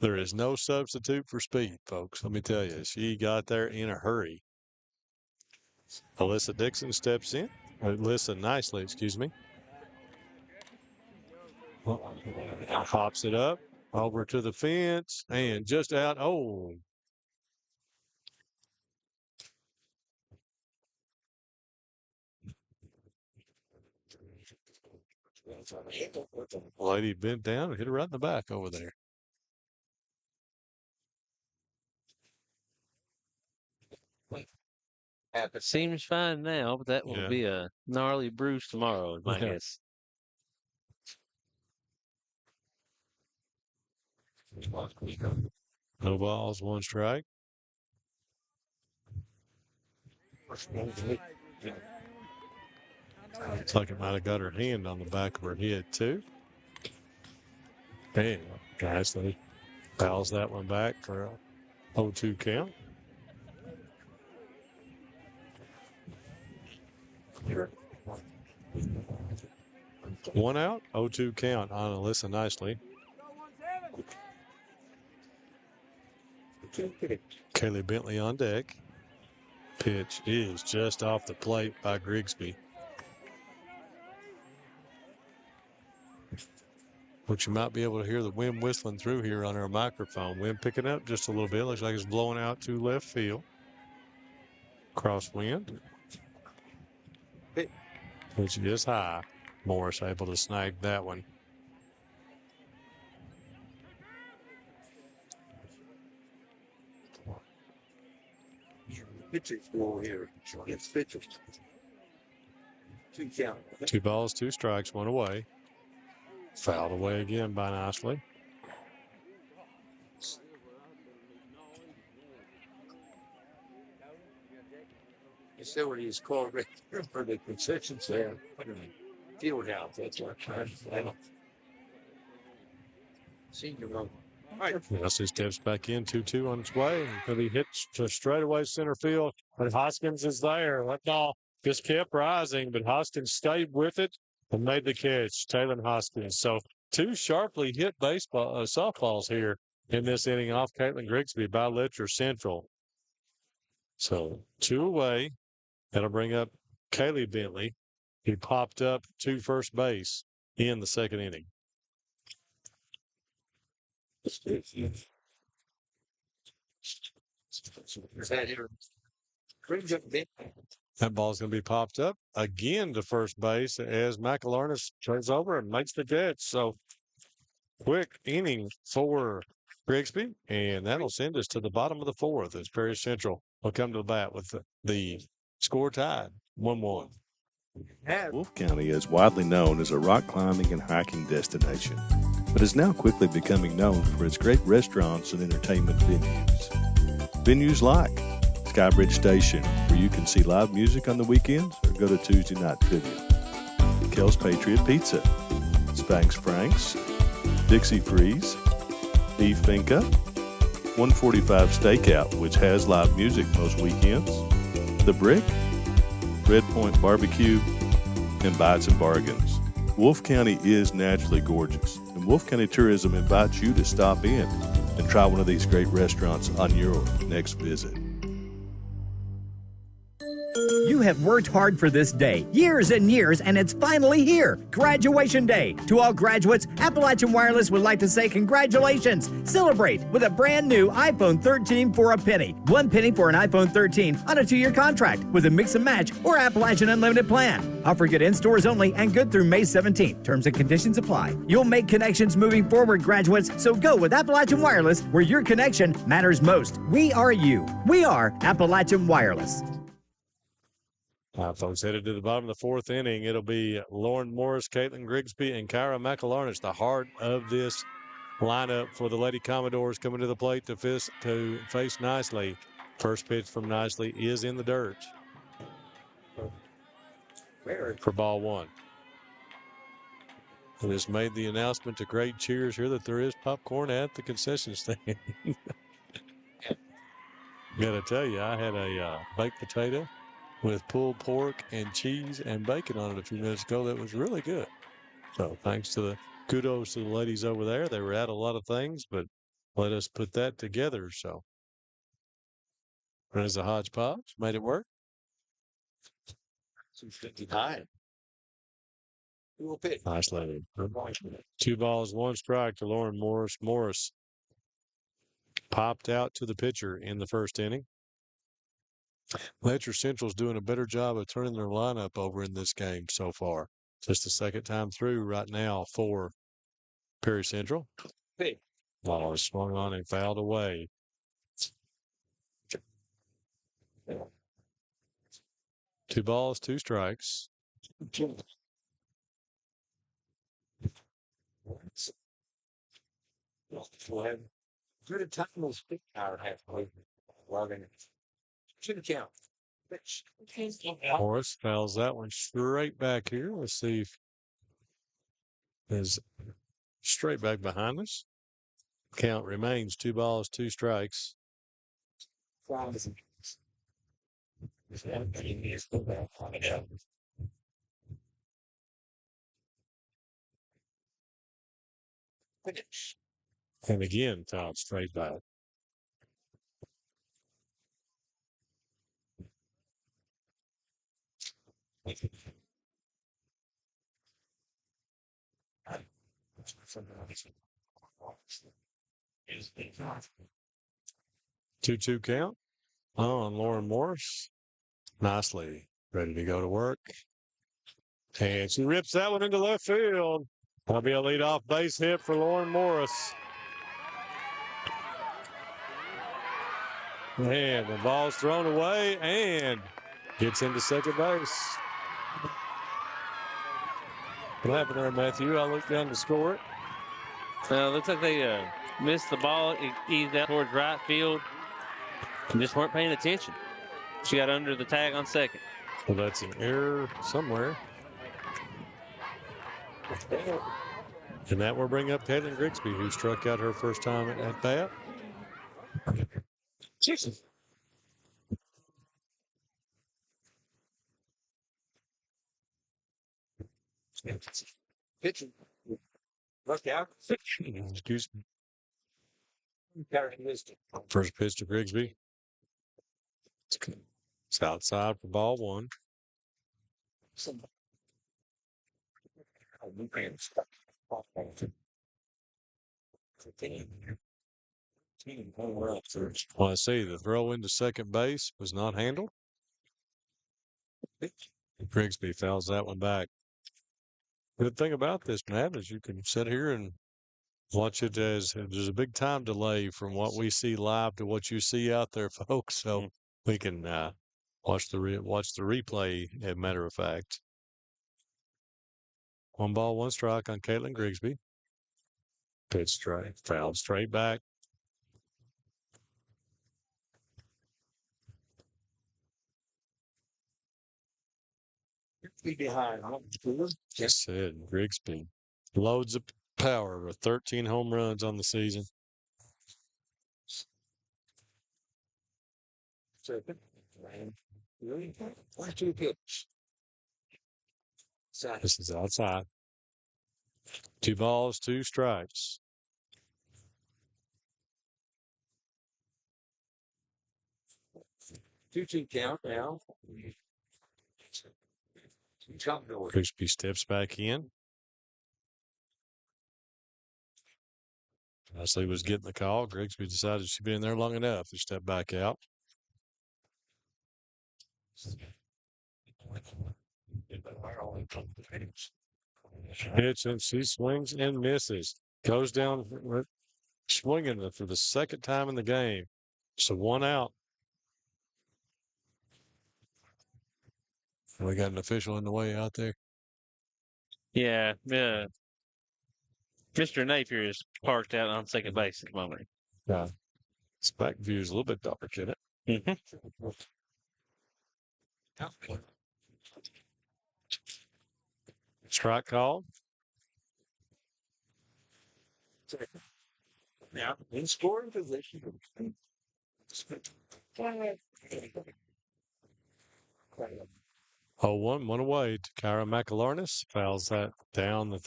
There is no substitute for speed, folks. Let me tell you, she got there in a hurry. Alyssa Dixon steps in. Alyssa Nicely, excuse me. Pops it up over to the fence and just out. Oh. Lady bent down and hit her right in the back over there. It seems fine now, but that will be a gnarly bruise tomorrow, is my guess. No balls, 1 strike. Looks like it might have got her hand on the back of her head, too. And nicely fouls that one back for a 0-2 count. One out, 0-2 count on Alyssa Nicely. Kaylee Bentley on deck. Pitch is just off the plate by Grigsby. But you might be able to hear the wind whistling through here on our microphone. Wind picking up just a little bit. Looks like it's blowing out to left field. Crosswind. Pitch is high. Morris able to snag that one. Pitchers go here. It's pitchers. 2 count. 2 balls, 2 strikes, 1 away. Fouled away again by Nicely. facility is called right here for the concession stand. Field house. That's what I'm trying to senior room. All right. Nelson steps back in, 2-2 on its way. Going to be hit to straightaway center field. But Hoskins is there. That ball just kept rising, but Hoskins stayed with it and made the catch. Taylor Hoskins. So 2 sharply hit softballs here in this inning off Caitlin Grigsby by Letcher Central. So 2 away. That'll bring up Kaylee Bentley. He popped up to first base in the second inning. That ball's going to be popped up again to first base as McAlarnis turns over and makes the catch. So quick inning for Grigsby, and that'll send us to the bottom of the 4th as Perry Central will come to the bat with the score tied 1-1. Wolfe County is widely known as a rock climbing and hiking destination, but is now quickly becoming known for its great restaurants and entertainment venues. Venues like Skybridge Station, where you can see live music on the weekends or go to Tuesday night trivia. Kel's Patriot Pizza, Spanx Frank's, Dixie Freeze, Beef Finca, 145 Stakeout, which has live music most weekends, The Brick, Red Point Barbecue, and Bites and Bargains. Wolfe County is naturally gorgeous, and Wolfe County Tourism invites you to stop in and try one of these great restaurants on your next visit. You have worked hard for this day, years and years, and it's finally here. Graduation Day. To all graduates, Appalachian Wireless would like to say congratulations. Celebrate with a brand new iPhone 13 for a penny. 1 penny for an iPhone 13 on a 2-year contract with a mix and match or Appalachian Unlimited plan. Offer good in stores only and good through May 17th. Terms and conditions apply. You'll make connections moving forward, graduates, so go with Appalachian Wireless where your connection matters most. We are you. We are Appalachian Wireless. Folks, headed to the bottom of the 4th inning. It'll be Lauren Morris, Caitlin Grigsby, and Kyra McAlarnis, the heart of this lineup for the Lady Commodores, coming to the plate to face Nicely. First pitch from Nicely is in the dirt for ball 1. And has made the announcement to great cheers here that there is popcorn at the concession stand. Gotta tell you, I had a baked potato with pulled pork and cheese and bacon on it a few minutes ago. That was really good. So thanks to kudos to the ladies over there. They were at a lot of things, but let us put that together. So there's a hodgepodge. Made it work. 259. Who will pitch? Nice lady. 2 balls, 1 strike to Lauren Morris. Morris popped out to the pitcher in the first inning. Letcher Central's doing a better job of turning their lineup over in this game so far. Just the second time through right now for Perry Central. Hey. Ball is swung on and fouled away. 2 balls, 2 strikes. Good time will speak hour halfway. 11. To the count. Morris fouls that one straight back here. Let's see if is straight back behind us. Count remains 2 balls, 2 strikes. And again, fouled straight back. Two count on Lauren Morris. Nicely ready to go to work. And she rips that one into left field. That'll be a leadoff base hit for Lauren Morris. And the ball's thrown away and gets into second base. What happened there, Matthew? I looked down to score it. Looks like they missed the ball. It eased out towards right field and just weren't paying attention. She got under the tag on second. Well, that's an error somewhere. And that will bring up Caitlin Grigsby, who struck out her first time at bat. Jesus. Pitching. Look out. Excuse me. Characteristic. First pitch to Grigsby. It's outside for ball one. Well, I see the throw into second base was not handled. Grigsby fouls that one back. Good thing about this, Matt, is you can sit here and watch it as there's a big time delay from what we see live to what you see out there, folks. So we can watch the replay. As a matter of fact, 1 ball, 1 strike on Caitlin Grigsby. Pitch straight, fouled straight back. Behind. Just said Grigsby loads of power with 13 home runs on the season. Second. Why 2 pitch? This is outside. 2 balls, 2 strikes. Two count now. Grigsby steps back in. Leslie was getting the call. Grigsby decided she'd been there long enough to step back out. Pitch, and she swings and misses. Goes down swinging for the second time in the game. So 1 out. We got an official in the way out there. Yeah. Mr. Napier is parked out on second base at the moment. Yeah. This back view is a little bit dark, isn't it? Mm-hmm. Strike call. Now, in scoring position. 0-1, 1 away to Kyra McAlarnis. Fouls that down the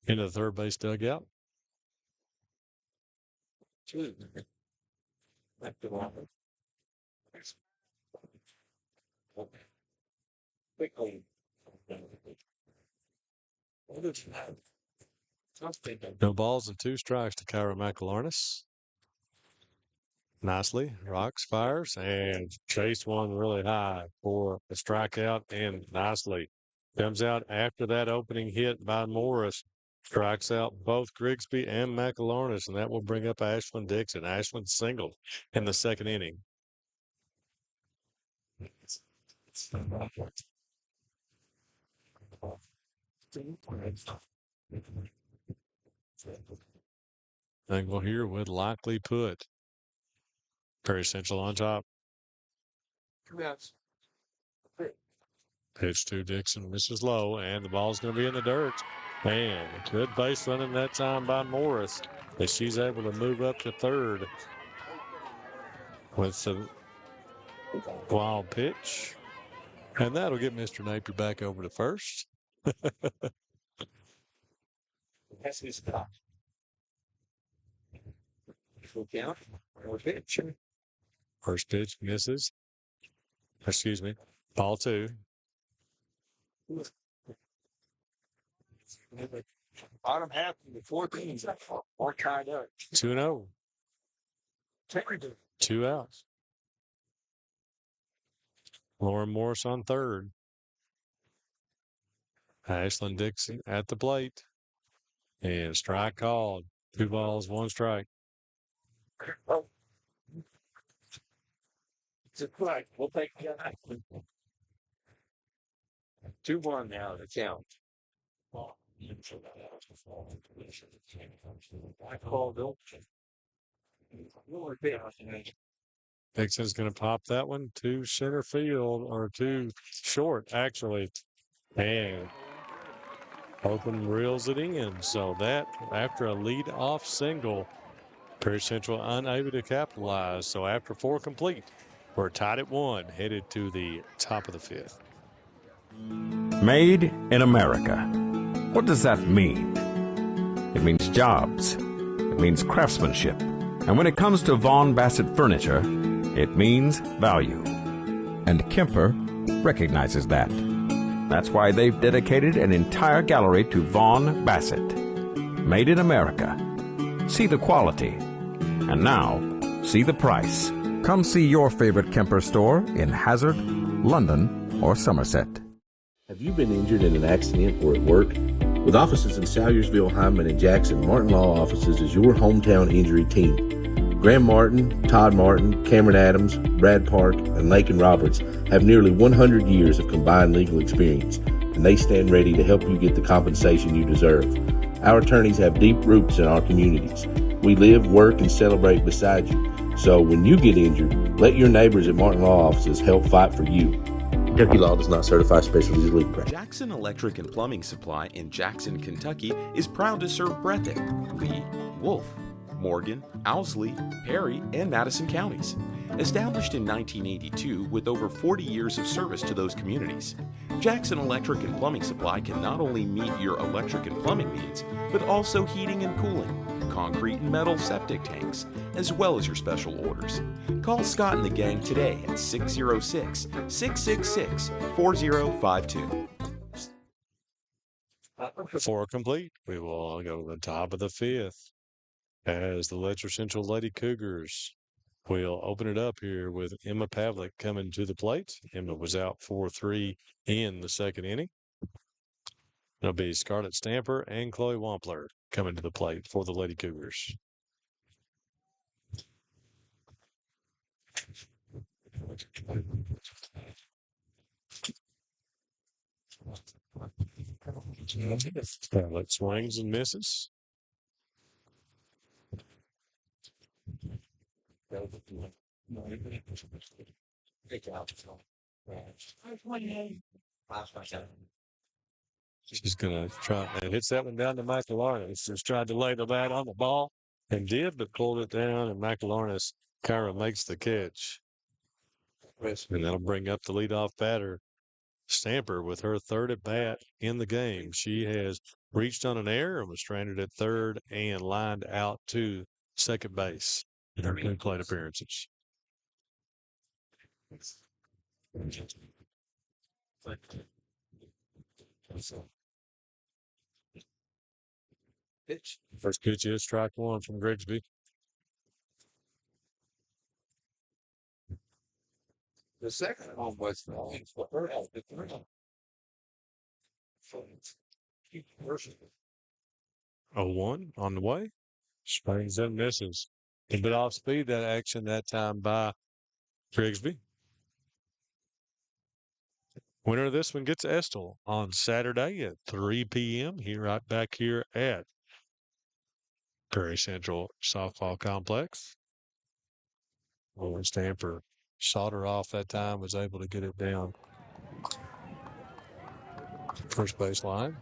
into the third base dugout. 2. Quickly. No balls and 2 strikes to Kyra McAlarnis. Nicely, rocks, fires, and chased one really high for a strikeout, and nicely comes out after that opening hit by Morris. Strikes out both Grigsby and McAlarnis, and that will bring up Ashlyn Dixon. Ashlyn singled in the second inning. Angle here would likely put Perry Central on top. 2 outs. Pitch to Dixon, misses low, and the ball's going to be in the dirt. Man, good base running that time by Morris, as she's able to move up to third with some wild pitch. And that'll get Mr. Napier back over to first. That's his stop. Full count. Pitch. First pitch misses. Excuse me. Ball 2. Bottom half of the 14 are tied up. 2-0. 2 outs. Lauren Morris on third. Ashlyn Dixon at the plate. And strike called. 2 balls, 1 strike. It's a strike. We'll take that. 2-1 now to count. I called Bill. Dixon's going to pop that one to center field, or too short, actually. And Oakland reels it in. So that, after a lead-off single, Perry Central unable to capitalize. So after 4 complete, we're tied at 1, headed to the top of the 5th. Made in America. What does that mean? It means jobs. It means craftsmanship. And when it comes to Vaughn Bassett furniture, it means value. And Kemper recognizes that. That's why they've dedicated an entire gallery to Vaughn Bassett. Made in America. See the quality. And now, see the price. Come see your favorite Kemper store in Hazard, London, or Somerset. Have you been injured in an accident or at work? With offices in Salyersville, Hyman, and Jackson, Martin Law Offices is your hometown injury team. Graham Martin, Todd Martin, Cameron Adams, Brad Park, and Lakin Roberts have nearly 100 years of combined legal experience, and they stand ready to help you get the compensation you deserve. Our attorneys have deep roots in our communities. We live, work, and celebrate beside you. So when you get injured, let your neighbors at Martin Law Offices help fight for you. Kentucky Law does not certify specialties as legal practice. Jackson Electric and Plumbing Supply in Jackson, Kentucky is proud to serve Breathitt, Lee, Wolf, Morgan, Owsley, Perry, and Madison counties. Established in 1982 with over 40 years of service to those communities, Jackson Electric and Plumbing Supply can not only meet your electric and plumbing needs, but also heating and cooling, concrete and metal septic tanks, as well as your special orders. Call Scott and the gang today at 606-666-4052. 4 complete. We will go to the top of the 5th as the Letcher Central Lady Cougars will open it up here with Emma Pavlik coming to the plate. Emma was out 4-3 in the 2nd inning. It'll be Scarlett Stamper and Chloe Wampler coming to the plate for the Lady Cougars. Scarlett swings and misses. She's going to try and hits that one down to Michael Arnis. Just tried to lay the bat on the ball and did, but pulled it down, and Michael Arnis Kyra makes the catch. And that'll bring up the leadoff batter, Stamper, with her 3rd at bat in the game. She has reached on an error and was stranded at 3rd and lined out to 2nd base in her 2 plate appearances. First pitch is strike 1 from Grigsby. The second home was for her at the 3rd. 0-1 on the way. Swings and misses. A bit off speed, that action that time by Grigsby. Winner of this one gets Estill on Saturday at 3 p.m. right back here at Perry Central Softball Complex. Owen Stamper shot her off that time, was able to get it down first base line.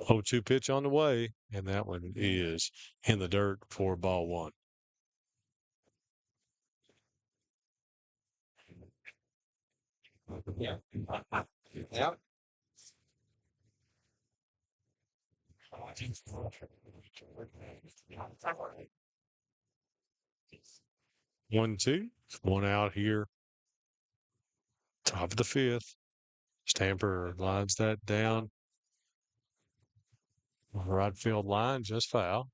Oh, 2 pitch on the way, and that one is in the dirt for ball 1. Yeah. 1-2. 1 out here. Top of the 5th. Stamper lines that down. Right field line, just foul.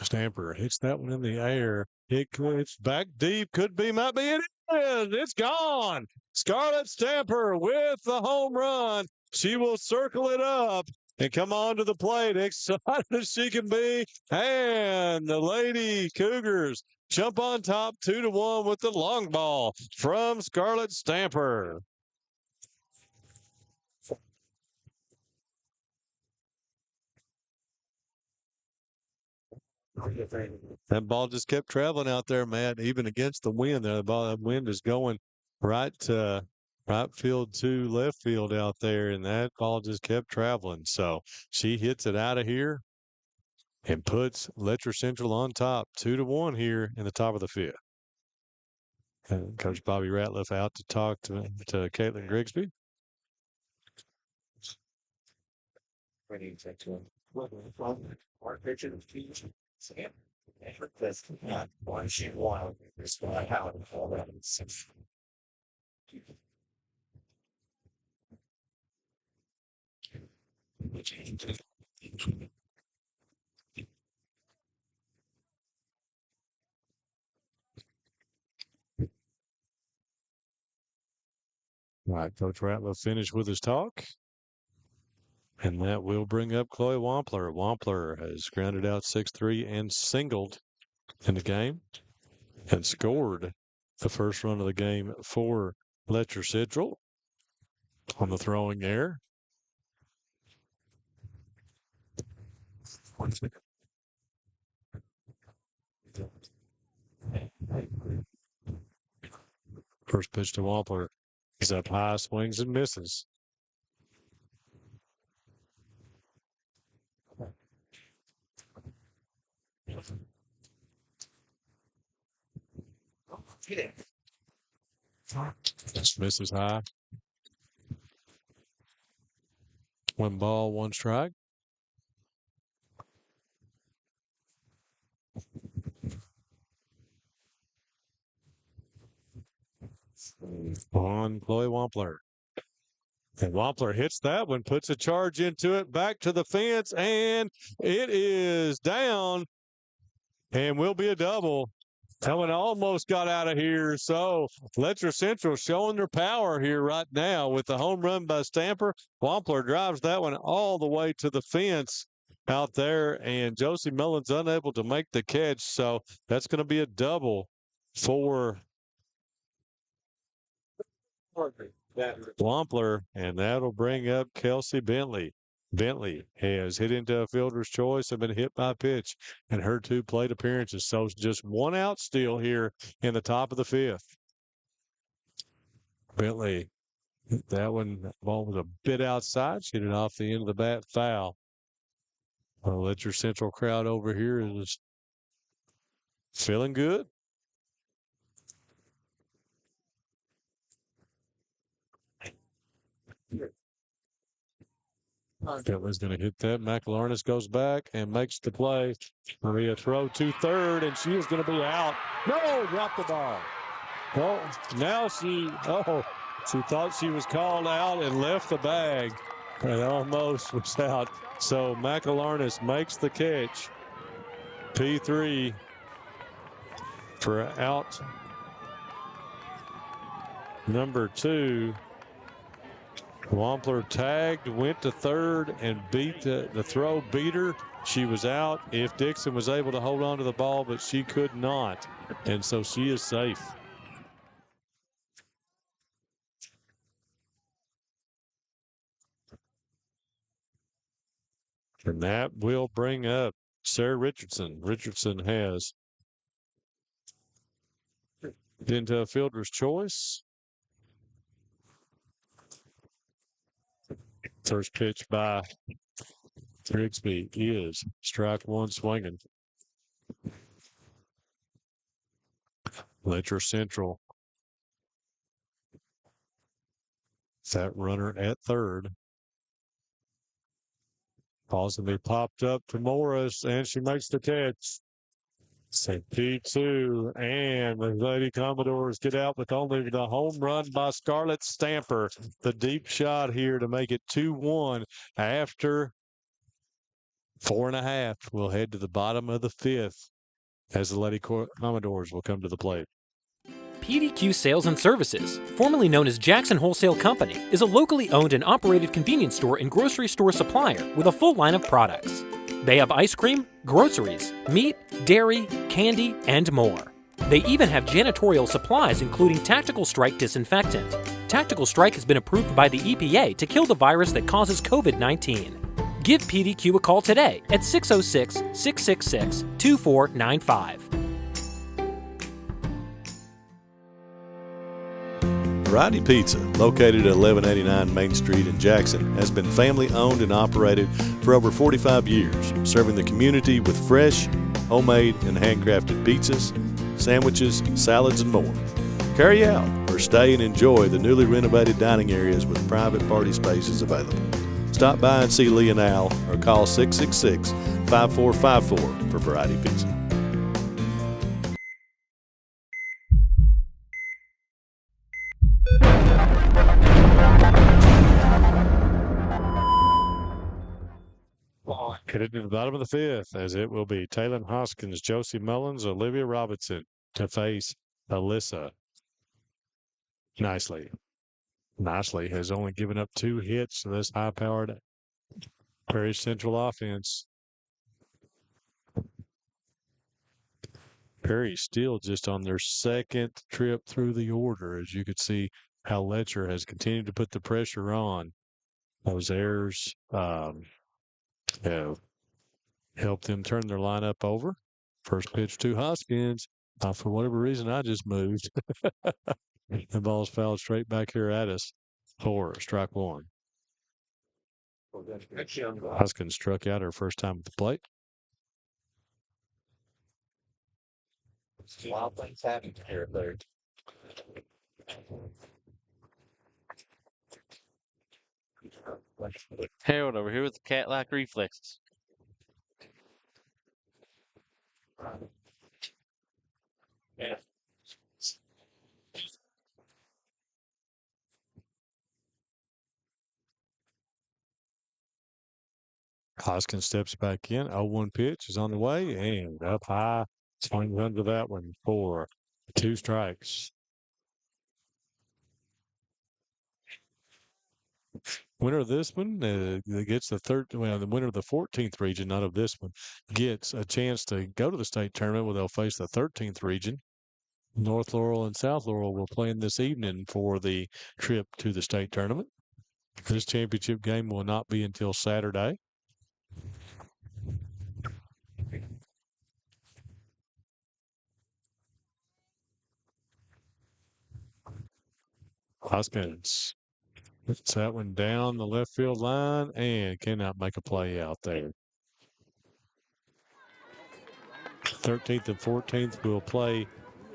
Stamper hits that one in the air. It's back deep. Could be, might be. It is. It's gone. Scarlett Stamper with the home run. She will circle it up and come on to the plate, excited as she can be. And the Lady Cougars jump on top 2-1 with the long ball from Scarlett Stamper. That ball just kept traveling out there, Matt, even against the wind. The wind is going right field to left field out there, and that ball just kept traveling. So she hits it out of here and puts Letcher Central on top 2-1 here in the top of the fifth. And Coach Bobby Ratliff out to talk to Caitlin Grigsby. All right, Coach Ratliff finished with his talk. And that will bring up Chloe Wampler. Wampler has grounded out 6-3 and singled in the game and scored the first run of the game for Letcher Central on the throwing error. First pitch to Wampler is up high, swings and misses. Just misses high. 1 ball, 1 strike. On Chloe Wampler. And Wampler hits that one, puts a charge into it, back to the fence, and it is down and will be a double. That one almost got out of here. So Letcher Central showing their power here right now with the home run by Stamper. Wampler drives that one all the way to the fence out there, and Josie Mullins unable to make the catch. So that's going to be a double for Wampler, and that'll bring up Kelsey Bentley. Bentley has hit into a fielder's choice and been hit by a pitch in her 2 plate appearances. So just 1 out still here in the top of the fifth. Bentley, that ball was a bit outside. She hit it off the end of the bat foul. The Letcher Central crowd over here is feeling good. Bentley's going to hit that. McElharnis goes back and makes the play. Maria throw to third, and she is going to be out. No, drop the ball. Well, now she thought she was called out and left the bag and almost was out. So McElharnis makes the catch. P3 for out number 2. Wampler tagged, went to third, and beat the throw, beat her. She was out. If Dixon was able to hold on to the ball, but she could not. And so she is safe. And that will bring up Sarah Richardson. Richardson has into a fielder's choice. First pitch by Grigsby is strike 1 swinging. Letcher Central. That runner at third. Possibly popped up to Morris, and she makes the catch. So P2, and the Lady Commodores get out with only the home run by Scarlett Stamper. The deep shot here to make it 2-1 after 4.5. We'll head to the bottom of the 5th as the Lady Commodores will come to the plate. PDQ Sales and Services, formerly known as Jackson Wholesale Company, is a locally owned and operated convenience store and grocery store supplier with a full line of products. They have ice cream, groceries, meat, dairy, candy, and more. They even have janitorial supplies including Tactical Strike disinfectant. Tactical Strike has been approved by the EPA to kill the virus that causes COVID-19. Give PDQ a call today at 606-666-2495. Variety Pizza, located at 1189 Main Street in Jackson, has been family owned and operated for over 45 years, serving the community with fresh, homemade, and handcrafted pizzas, sandwiches, salads, and more. Carry out or stay and enjoy the newly renovated dining areas with private party spaces available. Stop by and see Lee and Al or call 666-5454 for Variety Pizza. Headed to the bottom of the 5th, as it will be Taylor Hoskins, Josie Mullins, Olivia Robinson to face Alyssa Nicely. Nicely has only given up 2 hits to this high-powered Prairie Central offense. Perry still just on their second trip through the order, as you could see how Letcher has continued to put the pressure on. Those errors have helped them turn their lineup over. First pitch to Hoskins. For whatever reason, I just moved. The ball's fouled straight back here at us for strike 1. Hoskins struck out her first time at the plate. Wild things happen here there. Harold over here with the cat-like reflexes. Yeah. Hoskins steps back in. 0-1 pitch is on the way and up high. Swings under that one for 2 strikes. Winner of this one gets the the winner of the 14th region, not of this one, gets a chance to go to the state tournament where they'll face the 13th region. North Laurel and South Laurel will play in this evening for the trip to the state tournament. This championship game will not be until Saturday. Hoskins puts that one down the left field line and cannot make a play out there. 13th and 14th will play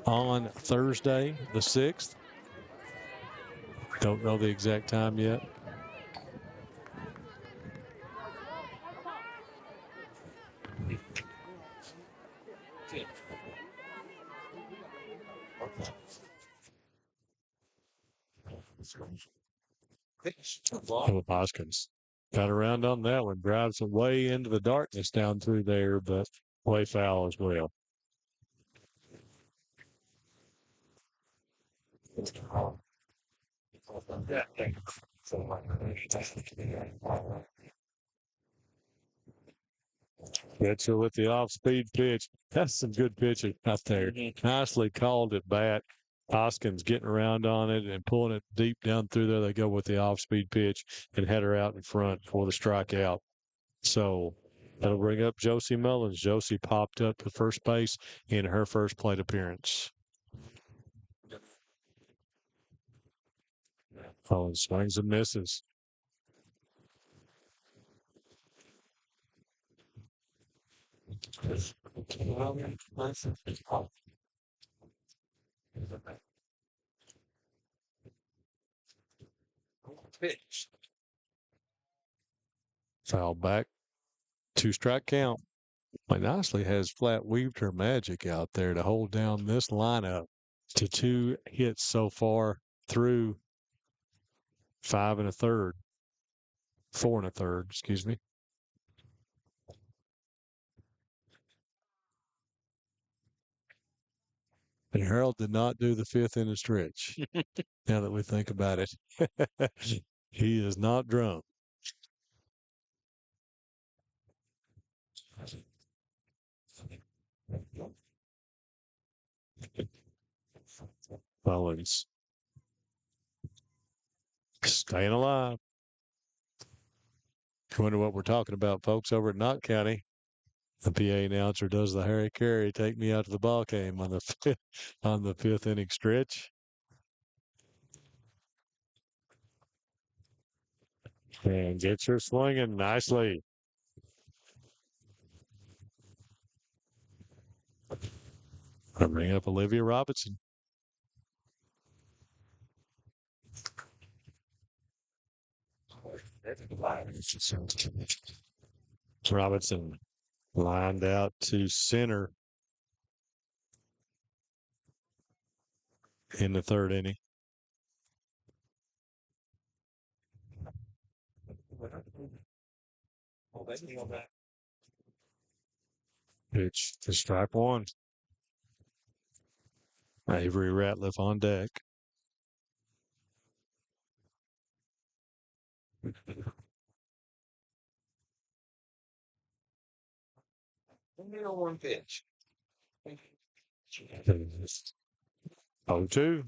on Thursday, the 6th. Don't know the exact time yet. Hoskins got around on that one, drives away into the darkness down through there, but way foul as well. Letcher with the off-speed pitch. That's some good pitching out there. Nicely called at bat. Hoskins getting around on it and pulling it deep down through there. They go with the off-speed pitch and head her out in front for the strikeout. So that'll bring up Josie Mullins. Josie popped up to first base in her first plate appearance. Mullins swings and misses. Pitch. Foul back. 2-strike count. Nicely has flat weaved her magic out there to hold down this lineup to 2 hits so far through 5 1/3. 4 1/3, excuse me. And Harold did not do the 5th inning stretch. Now that we think about it, he is not drunk. Mullins staying alive. I wonder what we're talking about, folks, over at Knott County. The PA announcer does the Harry Carey, take me out to the ball game on the 5th inning stretch. And gets her swinging nicely. I'll bring up Olivia Robinson. Robinson lined out to center in the 3rd inning. Pitch to strike 1. Avery Ratliff on deck. One pitch. 0-2.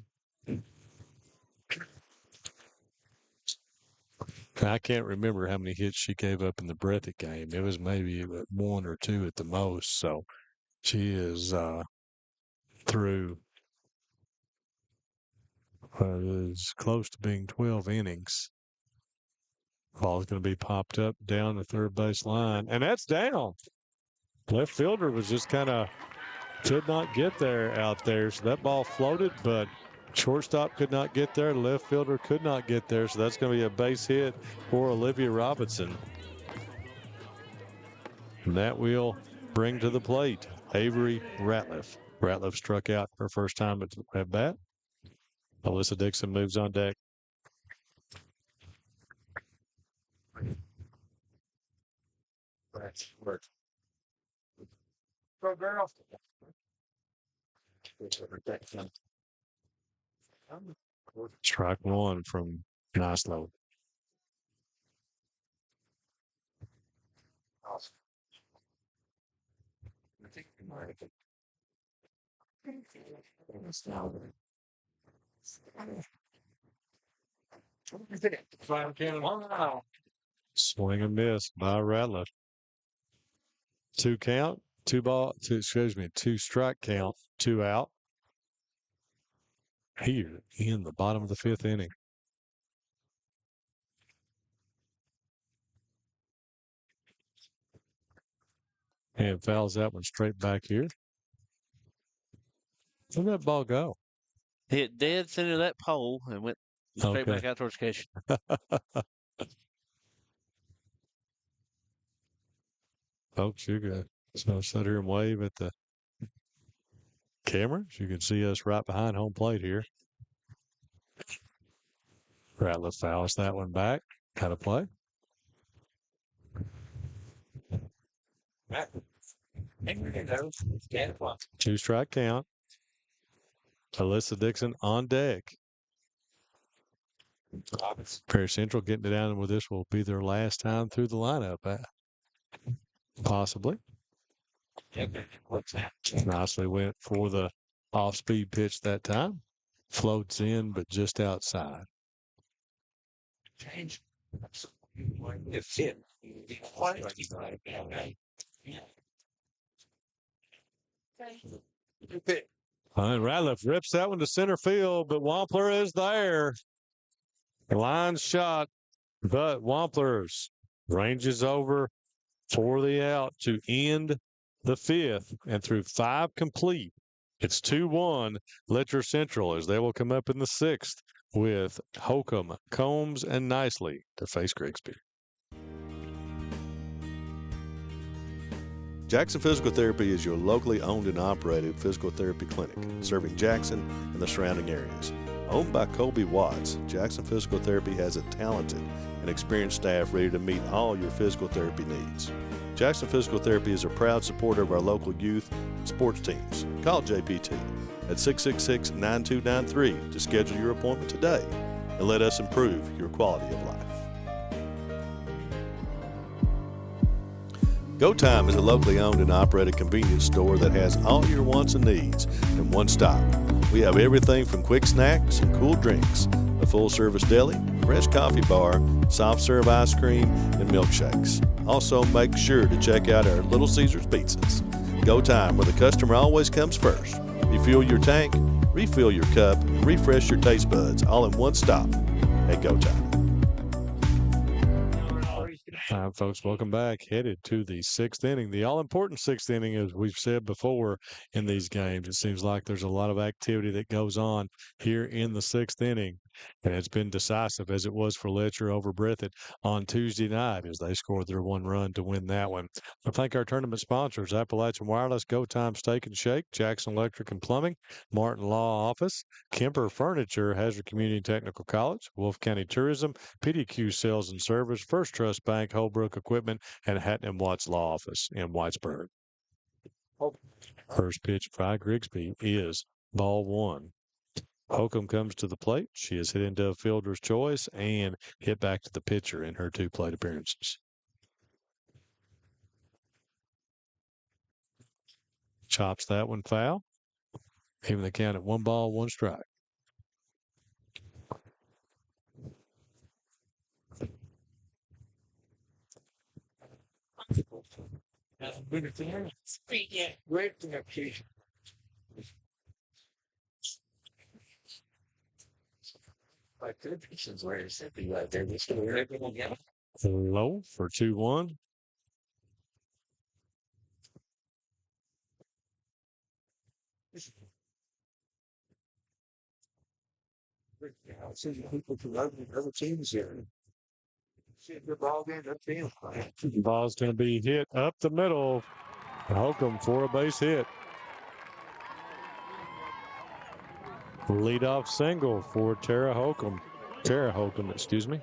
I can't remember how many hits she gave up in the Breathitt game. It was maybe 1 or 2 at the most. So she is through is close to being 12 innings. Ball's going to be popped up down the 3rd base line, and that's down. Left fielder was just kind of could not get there out there. So that ball floated, but shortstop could not get there. Left fielder could not get there. So that's going to be a base hit for Olivia Robinson. And that will bring to the plate Avery Ratliff. Ratliff struck out her first time at bat. Alyssa Dixon moves on deck. Go, girl. Strike 1 from Nislo. Swing and miss by Ratliff. 2 count, 2 strike count, 2 out. Here in the bottom of the 5th inning. And fouls that one straight back here. Where'd that ball go? Hit dead center of that pole and went straight back out towards catch. Folks, you can sit here and wave at the cameras. You can see us right behind home plate here. Ratliff fouls that one back. Kind of play. Two strike count. Alyssa Dixon on deck. Perry Central getting it down with this will be their last time through the lineup. Possibly. Nicely went for the off-speed pitch that time. Floats in, but just outside. Change. And Ratliff rips that one to center field, but Wampler is there. Line shot, but Wampler ranges over for the out to end the 5th. And through 5 complete, it's 2-1 Letcher Central as they will come up in the 6th with Holcomb, Combs, and Nicely to face Grigsby. Jackson Physical Therapy is your locally owned and operated physical therapy clinic, serving Jackson and the surrounding areas. Owned by Colby Watts, Jackson Physical Therapy has a talented and experienced staff ready to meet all your physical therapy needs. Jackson Physical Therapy is a proud supporter of our local youth and sports teams. Call JPT at 666-9293 to schedule your appointment today and let us improve your quality of life. Go Time is a locally owned and operated convenience store that has all your wants and needs in one stop. We have everything from quick snacks and cool drinks, a full-service deli, fresh coffee bar, soft-serve ice cream, and milkshakes. Also, make sure to check out our Little Caesars pizzas. Go Time, where the customer always comes first. Refuel your tank, refill your cup, and refresh your taste buds all in one stop at Go Time. All right, folks, welcome back. Headed to the sixth inning. The all-important sixth inning, as we've said before in these games. It seems like there's a lot of activity that goes on here in the sixth inning. And it's been decisive, as it was for Letcher over Breathitt on Tuesday night, as they scored their one run to win that one. I thank our tournament sponsors: Appalachian Wireless, Go Time Steak and Shake, Jackson Electric and Plumbing, Martin Law Office, Kemper Furniture, Hazard Community Technical College, Wolf County Tourism, PDQ Sales and Service, First Trust Bank, Holbrook Equipment, and Hatton and Watts Law Office in Whitesburg. First pitch by Grigsby is ball one. Holcomb comes to the plate. She is hit into a fielder's choice and hit back to the pitcher in her two plate appearances. Chops that one foul. Even the count at 1 ball, 1 strike. Low for 2-1. Other teams here. The ball game upfield. The ball's going to be hit up the middle. Holcomb for a base hit. Leadoff single for Tara Holcomb, excuse me.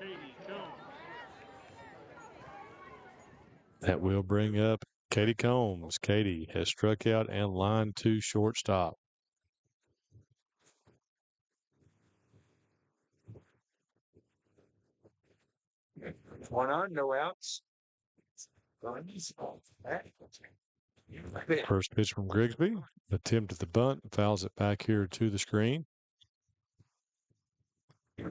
That will bring up Katie Combs. Katie has struck out and lined to shortstop. One on, no outs. First pitch from Grigsby. Attempt at the bunt. Fouls it back here to the screen. A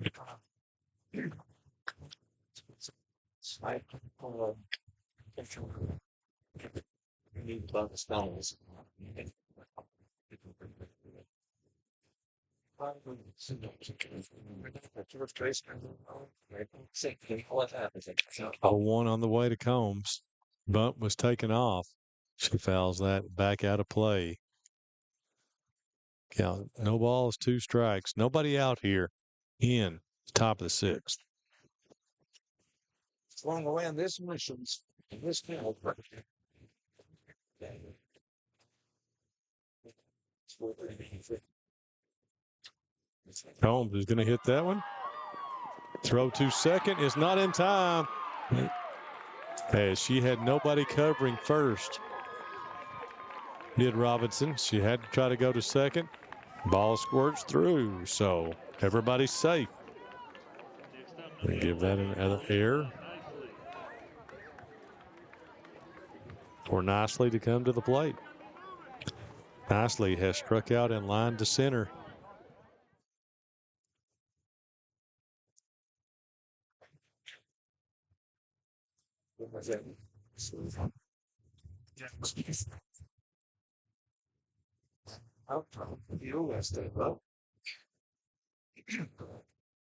1 on the way to Combs. Bunt was taken off. She fouls that back out of play. Count, no balls, 2 strikes. Nobody out here in the top of the 6th. Along the way on this missions, this field. Combs is going to hit that one. Throw to second is not in time, as she had nobody covering first. Did Robinson. She had to try to go to second. Ball squirts through, so everybody's safe. They give that another error for Nicely to come to the plate. Nicely has struck out and lined to center.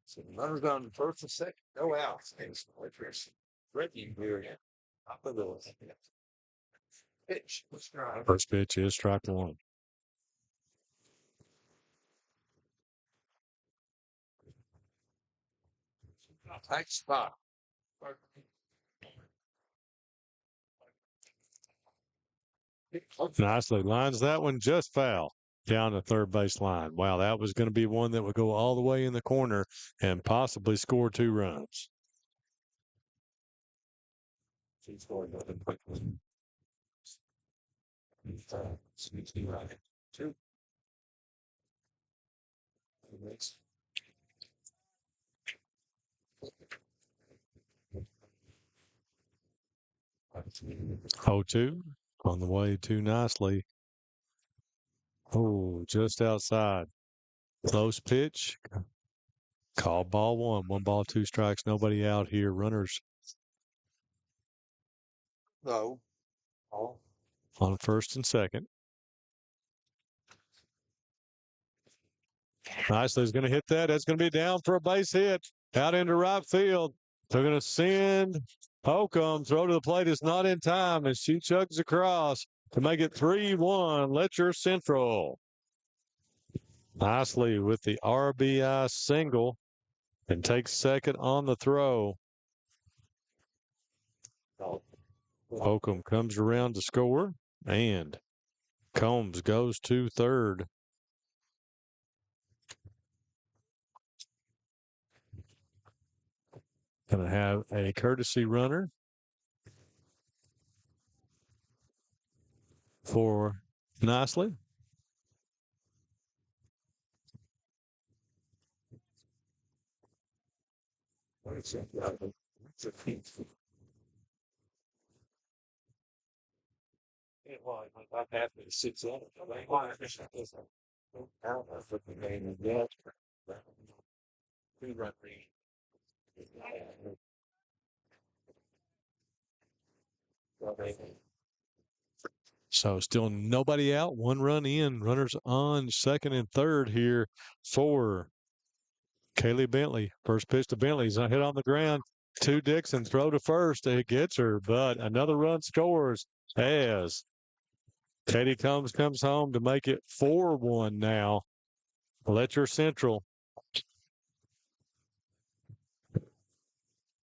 So runners on first and second, no outs. Reggie here. Up of those. Pitch. First pitch is strike 1. Tight spot. Nicely lines that one just foul down the third base line. Wow, that was going to be one that would go all the way in the corner and possibly score 2 runs. 0-2 on the way to Nicely. Oh, just outside. Close pitch. Call ball one. 1 ball, 2 strikes. Nobody out here. Runners No. on first and second. Nicely's going to hit that. That's going to be down for a base hit. Out into right field. They're going to send Holcomb. Throw to the plate is not in time as she chugs across to make it 3-1. Letcher Central. Nicely with the RBI single and takes second on the throw. Holcomb comes around to score, and Combs goes to third. Going to have a courtesy runner for Nicely. So still nobody out, 1 run in, runners on second and third here for Kaylee Bentley. First pitch to Bentley's a hit on the ground to Dixon, throw to first. It gets her, but another run scores as Katie comes home to make it 4-1 now. Letcher Central.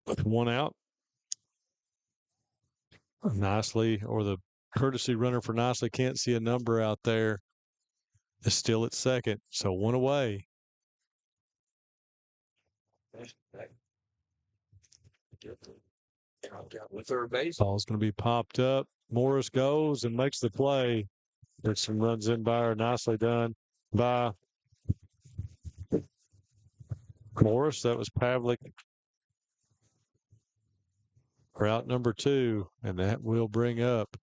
With 1 out. Nicely, or the courtesy runner for Nicely can't see a number out there. It's still at second, so 1 away. Third base. Ball's going to be popped up. Morris goes and makes the play. There's some runs in by her. Nicely done by Morris. That was Pavlik. Route number 2, and that will bring up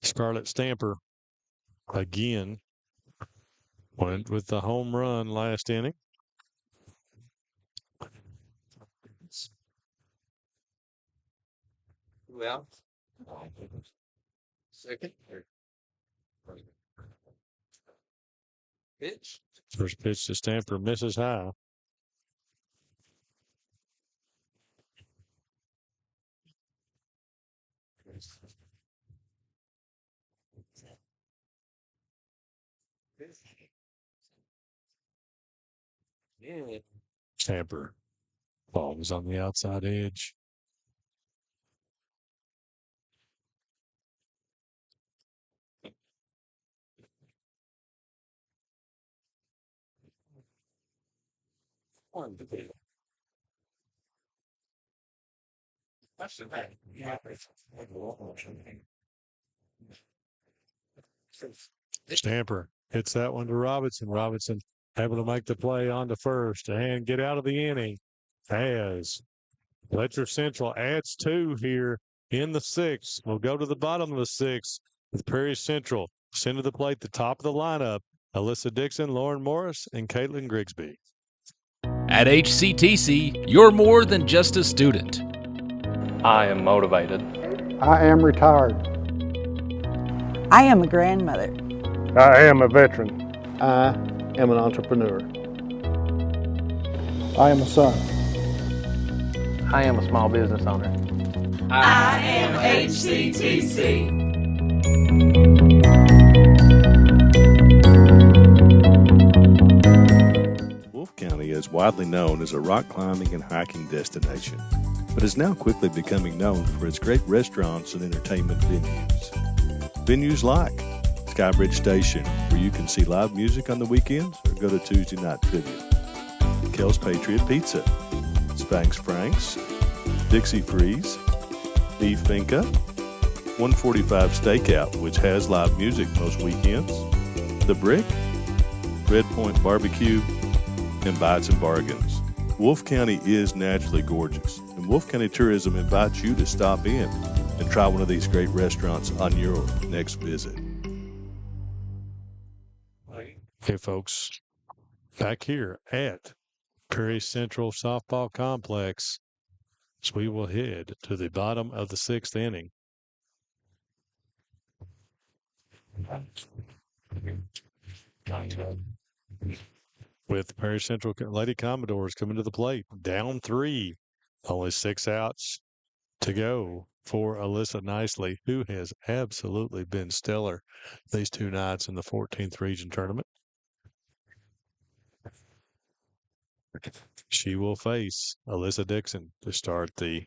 Scarlett Stamper again. Went with the home run last inning. Well, second pitch. First pitch to Stamper misses high. Yeah. Stamper. Ball was on the outside edge. Stamper hits that one to Robinson. Robinson able to make the play on to first and get out of the inning as Letcher Central adds 2 here in the 6th. We'll go to the bottom of the 6th with Prairie Central. Send to the plate the top of the lineup. Alyssa Dixon, Lauren Morris, and Caitlin Grigsby. At HCTC, you're more than just a student. I am motivated. I am retired. I am a grandmother. I am a veteran. I am an entrepreneur. I am a son. I am a small business owner. I am HCTC. Wolfe County is widely known as a rock climbing and hiking destination, but is now quickly becoming known for its great restaurants and entertainment venues. Venues like Skybridge Station, where you can see live music on the weekends or go to Tuesday night trivia. Kel's Patriot Pizza, Spanx Franks, Dixie Freeze, Beef Finca, 145 Stakeout, which has live music most weekends, The Brick, Red Point Barbecue, and Bites and Bargains. Wolfe County is naturally gorgeous, and Wolfe County Tourism invites you to stop in and try one of these great restaurants on your next visit. Hey, folks, back here at Prairie Central Softball Complex, so we will head to the bottom of the 6th inning. With Prairie Central Lady Commodores coming to the plate, down 3, only 6 outs to go for Alyssa Nicely, who has absolutely been stellar these 2 nights in the 14th region tournament. She will face Alyssa Dixon to start the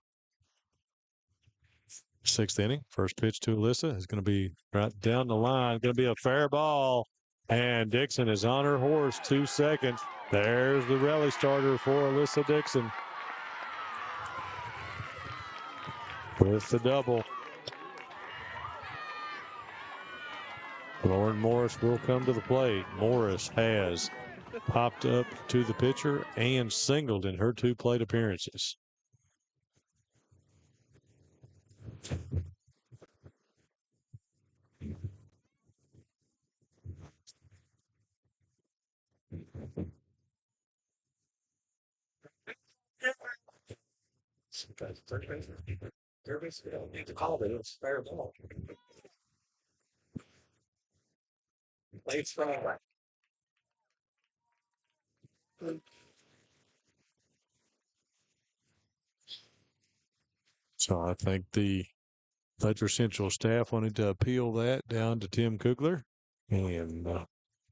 6th inning. First pitch to Alyssa is going to be right down the line. Going to be a fair ball. And Dixon is on her horse, 2 seconds. There's the rally starter for Alyssa Dixon with the double. Lauren Morris will come to the plate. Morris has popped up to the pitcher and singled in her 2 plate appearances. Need to call it. It's fair ball. Late strike. So I think the Letcher Central staff wanted to appeal that down to Tim Kugler, and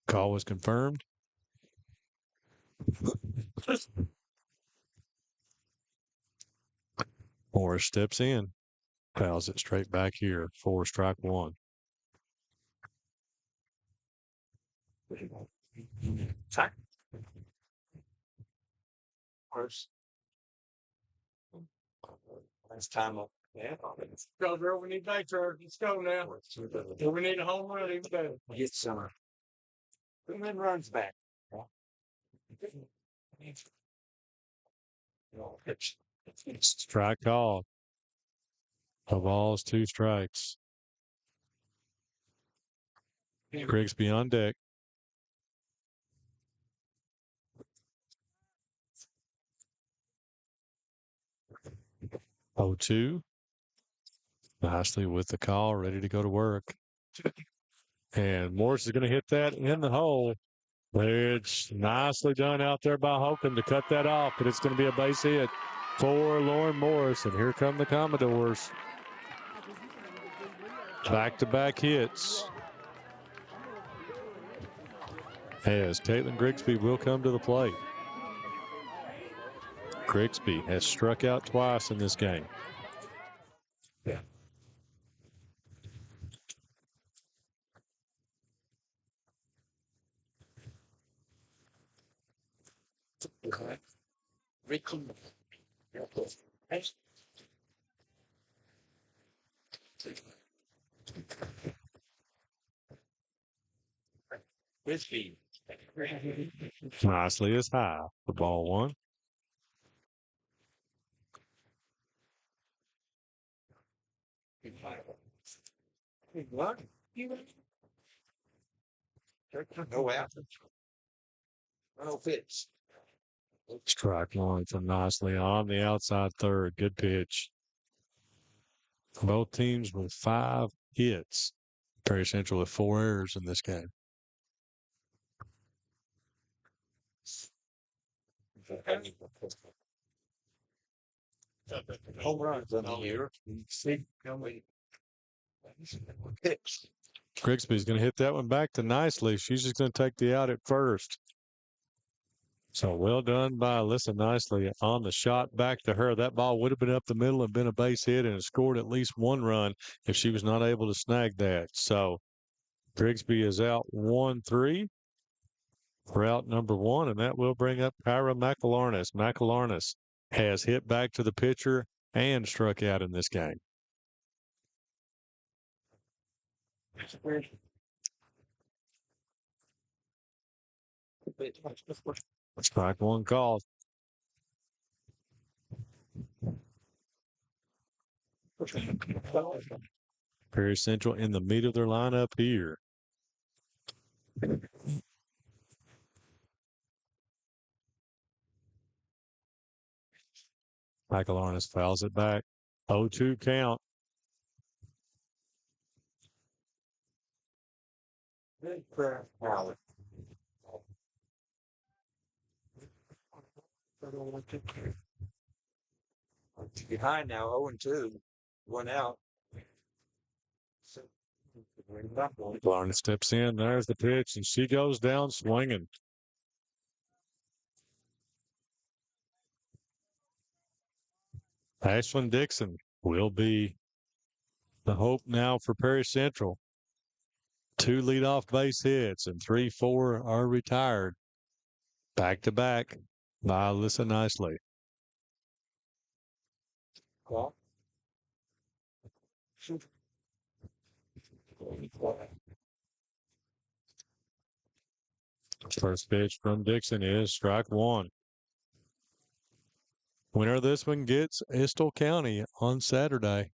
call was confirmed. Morris steps in, fouls it straight back here for strike 1. First. Last time up. Yeah. Let's go, girl. We need Letcher. Let's go now. We need a home run even better. Get some. Who then runs back? Strike call. A ball's 2 strikes. Grigsby on deck. 0-2. Nicely with the call, ready to go to work. And Morris is going to hit that in the hole. It's nicely done out there by Hogan to cut that off, but it's going to be a base hit for Lauren Morris. And here come the Commodores. Back-to-back hits. As Caitlin Grigsby will come to the plate. Grigsby has struck out twice in this game. Yeah. Whiskey. Nicely is high for ball 1. What? Go out. No pitch. Strike 1 from Nicely on the outside third. Good pitch. Both teams with 5 hits. Prairie Central with 4 errors in this game. Home runs in the year. See, Grigsby's going to hit that one back to Nicely. She's just going to take the out at first. So well done by Alyssa Nicely on the shot back to her. That ball would have been up the middle and been a base hit and scored at least 1 run if she was not able to snag that. So Grigsby is out 1-3 for out number 1, and that will bring up Kyra McElarnis. McElarnis has hit back to the pitcher and struck out in this game. Strike one call. Perry Central in the meat of their lineup here. Michael Arnes fouls it back. 0-2 count. Behind now, 0-2. 1 out. Arnes steps in. There's the pitch, and she goes down swinging. Ashlyn Dixon will be the hope now for Perry Central. 2 leadoff base hits, and 3-4 are retired. Back to back by Alyssa Nicely. First pitch from Dixon is strike one. Winner of this one gets Estill County on Saturday.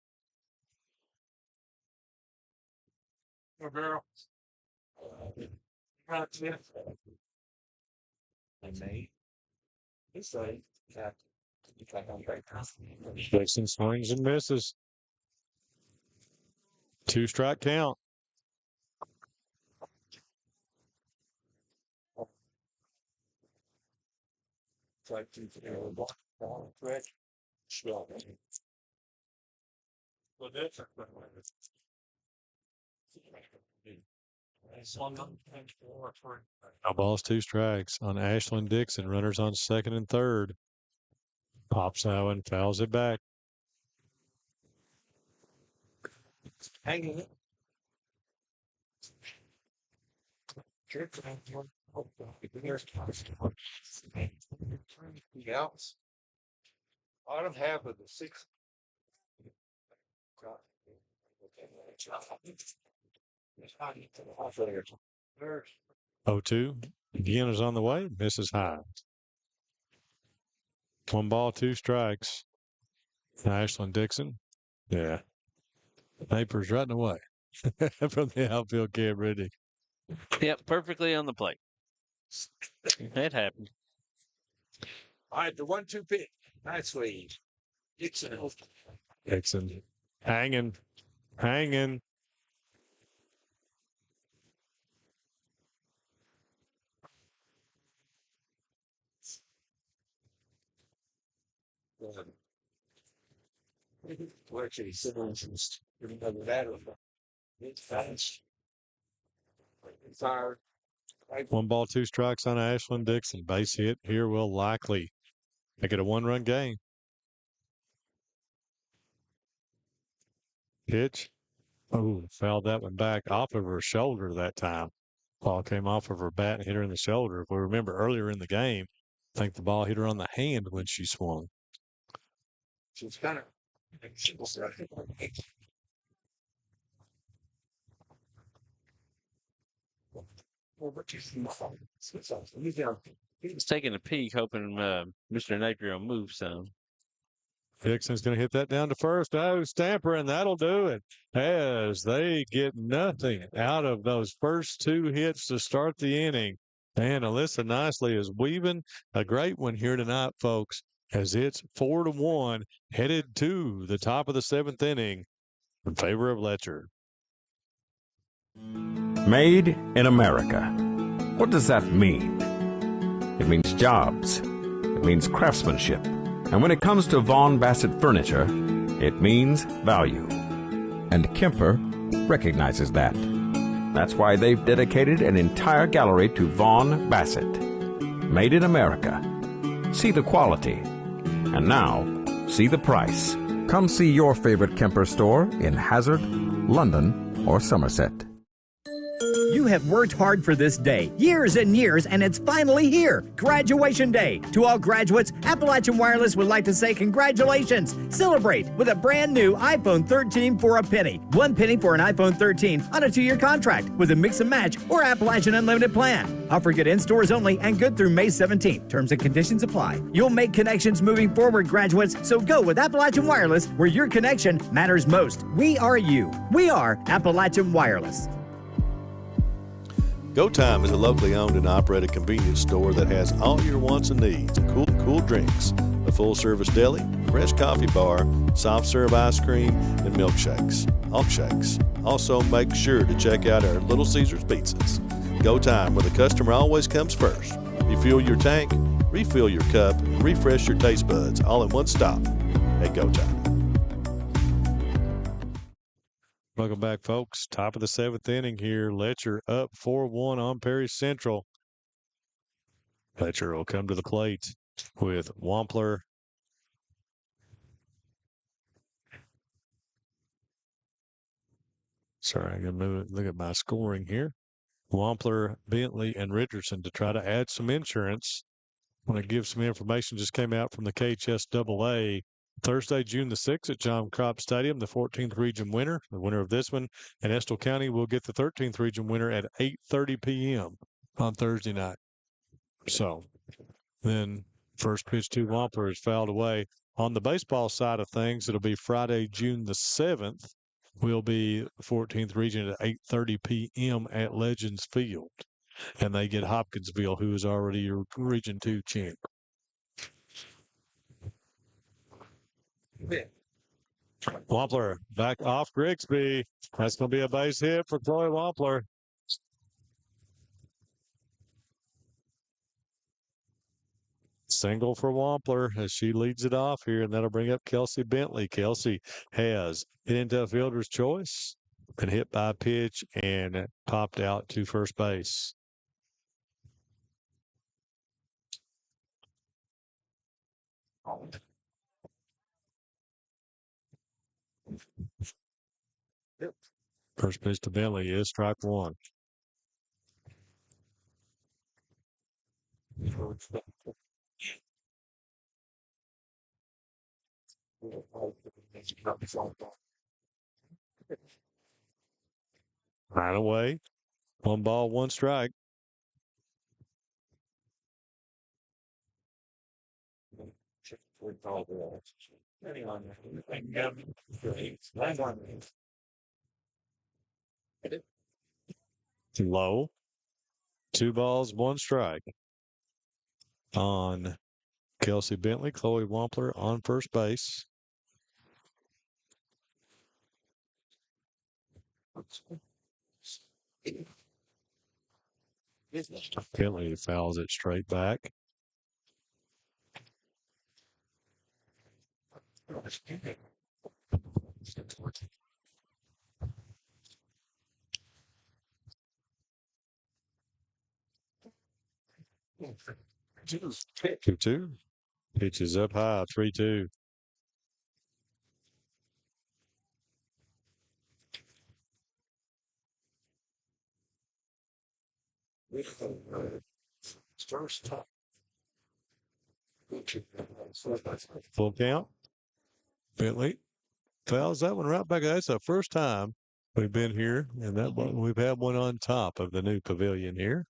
Dixon swings and misses. 2-strike count. No balls, 2 strikes on Ashlyn Dixon. Runners on second and third. Pops out and fouls it back. Hanging it. Else. Bottom half of the 6th. 0-2. Again is on the way. Misses high. 1 ball, 2 strikes. Ashlyn Dixon. Yeah. Napers right away from the outfield camp ready. Yep, perfectly on the plate. It happened. All right, the 1-2 pitch. Nice swing. Dixon. Dixon. Hanging. Hanging. Letcher, Simmons, that. It's fast. Fired. 1 ball, 2 strikes on Ashlyn Dixon. Base hit here will likely make it a 1-run game. Pitch. Oh, fouled that one back off of her shoulder that time. Ball came off of her bat and hit her in the shoulder. If we remember earlier in the game, I think the ball hit her on the hand when she swung. She's kind of. He's taking a peek, hoping Mr. Napier will move some. Dixon's going to hit that down to first. Oh, Stamper, and that'll do it. As they get nothing out of those first 2 hits to start the inning. And Alyssa Nicely is weaving a great one here tonight, folks, as it's 4-1, headed to the top of the 7th inning in favor of Letcher. Made in America. What does that mean? It means jobs. It means craftsmanship. And when it comes to Vaughan Bassett furniture, it means value. And Kemper recognizes that. That's why they've dedicated an entire gallery to Vaughan Bassett. Made in America. See the quality. And now, see the price. Come see your favorite Kemper store in Hazard, London, or Somerset. You You have worked hard for this day, years and years, and it's finally here. Graduation day. To all graduates, Appalachian Wireless would like to say congratulations. Celebrate with a brand new iPhone 13 for a penny. 1 penny for an iPhone 13 on a 2-year contract with a mix and match or Appalachian Unlimited plan. Offer good in stores only and good through May 17th. Terms and conditions apply. You'll make connections moving forward, graduates, so go with Appalachian Wireless where your connection matters most. We are you. We are Appalachian Wireless. Go Time is a locally owned and operated convenience store that has all your wants and needs, cool drinks, a full-service deli, fresh coffee bar, soft-serve ice cream, and milkshakes. Also, make sure to check out our Little Caesars pizzas. Go Time, where the customer always comes first. Refuel your tank, refill your cup, and refresh your taste buds all in one stop at Go Time. Welcome back, folks. Top of the 7th inning here. Letcher up 4-1 on Perry Central. Letcher will come to the plate with Wampler. Sorry, I'm going to move it. Look at my scoring here. Wampler, Bentley, and Richardson to try to add some insurance. I want to give some information just came out from the KHSAA. Thursday, June the 6th at John Kropp Stadium, the 14th region winner, the winner of this one, and Estill County will get the 13th region winner at 8:30 p.m. on Thursday night. So then first pitch to Wampler is fouled away. On the baseball side of things, it'll be Friday, June the 7th, will be 14th region at 8:30 p.m. at Legends Field. And they get Hopkinsville, who is already your Region 2 champ. Wampler back off Grigsby. That's going to be a base hit for Chloe Wampler. Single for Wampler as she leads it off here, and that'll bring up Kelsey Bentley. Kelsey has hit into a fielder's choice, been hit by a pitch, and popped out to first base. First pitch to Bentley is strike one. Right away. 1 ball, 1 strike. Low. 2 balls, 1 strike on Kelsey Bentley. Chloe Wampler on first base. Bentley fouls it straight back. Two. Pitch is up high, 3-2. Full count. Bentley fouls that one right back. That's the first time we've been here, and that one we've had one on top of the new pavilion here.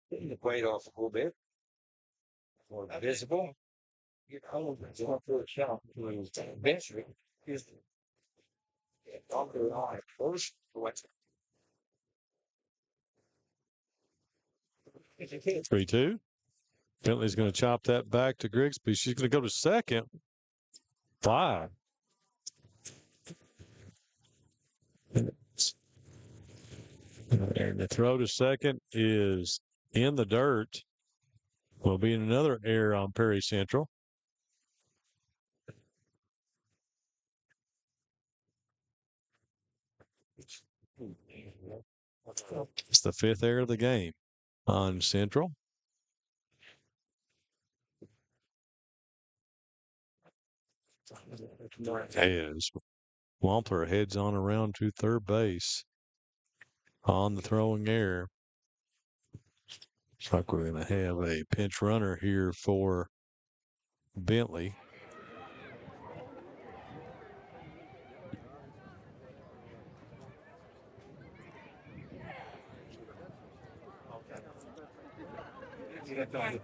Getting the weight off a little bit. More visible. Get home and go up to a shop to the bench. Is doctor on first. 3-2. Bentley's going to chop that back to Grigsby. She's going to go to second. 5. And the throw to second is in the dirt. Will be another error on Perry Central. It's the 5th error of the game on Central. As Wampler heads on around to third base on the throwing air. Looks like we're going to have a pinch runner here for Bentley.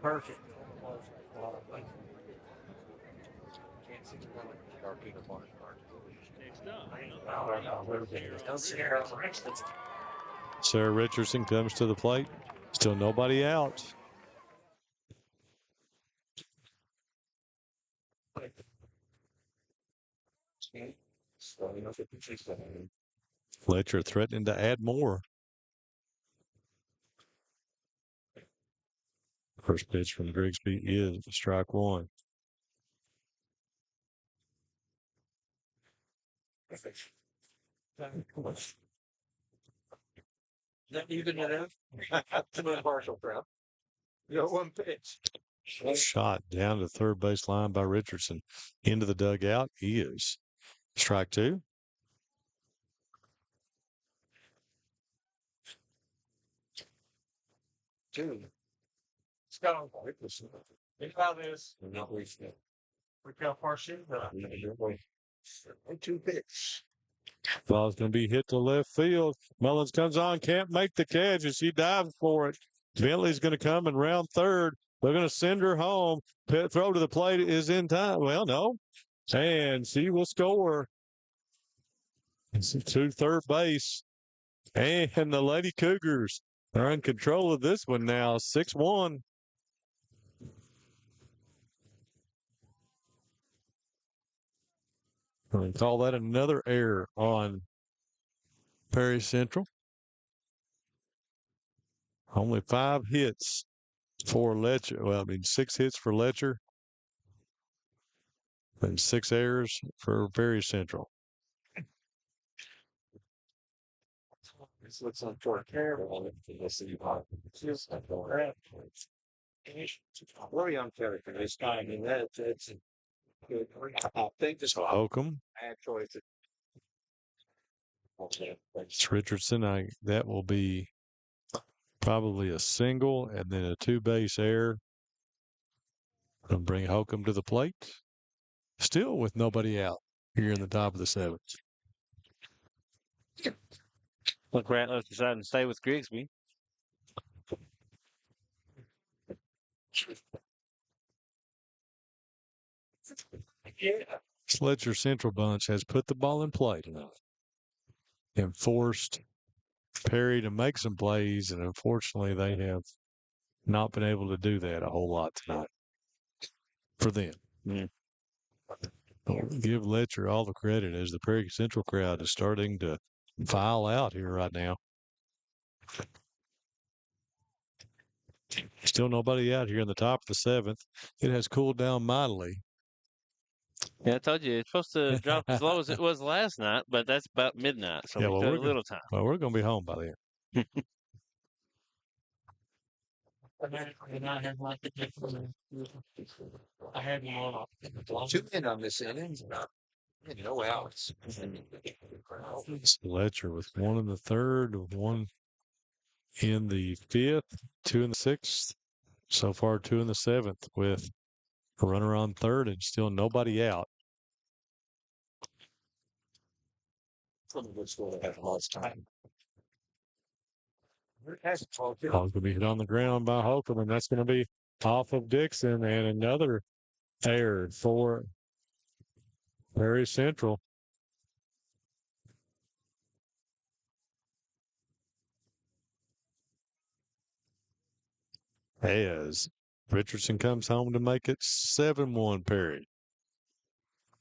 Perfect. Sarah Richardson comes to the plate. Still nobody out. Letcher threatening to add more. First pitch from Grigsby is strike one. Not even enough. Partial crowd. You got one pitch. Shot down to third base line by Richardson. Into the dugout is strike two. Two. Let's go. Think about this. Not wasting it. We got partial. Two pitch. Ball's going to be hit to left field. Mullins comes on, can't make the catch as she dives for it. Bentley's going to come and round third. They're going to send her home. Throw to the plate is in time. Well, no. And she will score. To third base. And the Lady Cougars are in control of this one now. 6-1. We call that another error on Perry Central. Only 5 hits for Letcher. Well, 6 hits for Letcher and 6 errors for Perry Central. This looks like for a terrible. Very unfair for this guy. I mean, that's good. I think this Holcomb. bad choice. It's Richardson. That will be probably a single and then a 2-base error. Going to bring Holcomb to the plate. Still with nobody out here in the top of the 7th. Look, Ratliff deciding to stay with Grigsby. Letcher Central bunch has put the ball in play tonight and forced Perry to make some plays, and unfortunately they have not been able to do that a whole lot tonight for them. Give Letcher all the credit as the Perry Central crowd is starting to file out here right now. Still nobody out here in the top of the 7th. It has cooled down mightily. Yeah, I told you it's supposed to drop as low as it was last night, but that's about midnight, so we've got a little time. Well, we're going to be home by then. I had them all. 2 in on this inning. No outs. Letcher with 1 in the 3rd, 1 in the 5th, 2 in the 6th. So far, 2 in the 7th with a runner on 3rd and still nobody out. Ball's going to be hit on the ground by Holcomb, and that's going to be off of Dixon, and another error for Perry Central. As Richardson comes home to make it 7-1 Perry.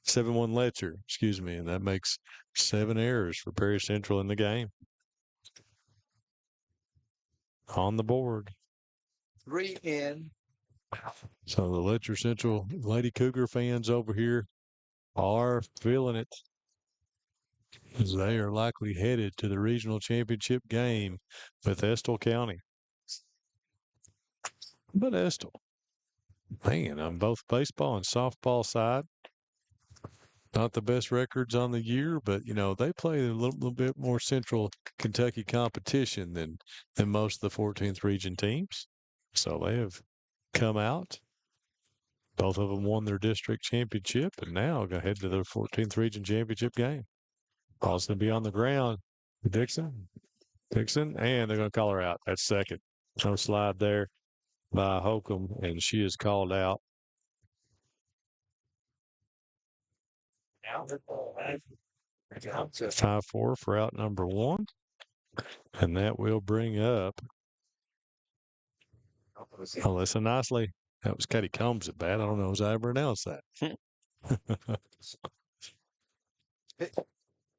7-1 Letcher, excuse me, and that makes 7 errors for Perry Central in the game. On the board. 3 in. So the Letcher Central Lady Cougar fans over here are feeling it, as they are likely headed to the regional championship game with Estill County. But Estill, man, on both baseball and softball side, not the best records on the year, but they play a little bit more Central Kentucky competition than most of the 14th region teams. So they have come out. Both of them won their district championship, and now go head to their 14th region championship game. Ball's going to be on the ground. Dixon, and they're going to call her out. That's second. No slide there by Holcomb, and she is called out. It's 5-4 for out number one. And that will bring up Alyssa Nicely. That was Katie Combs at bat. I don't know if I ever announced that.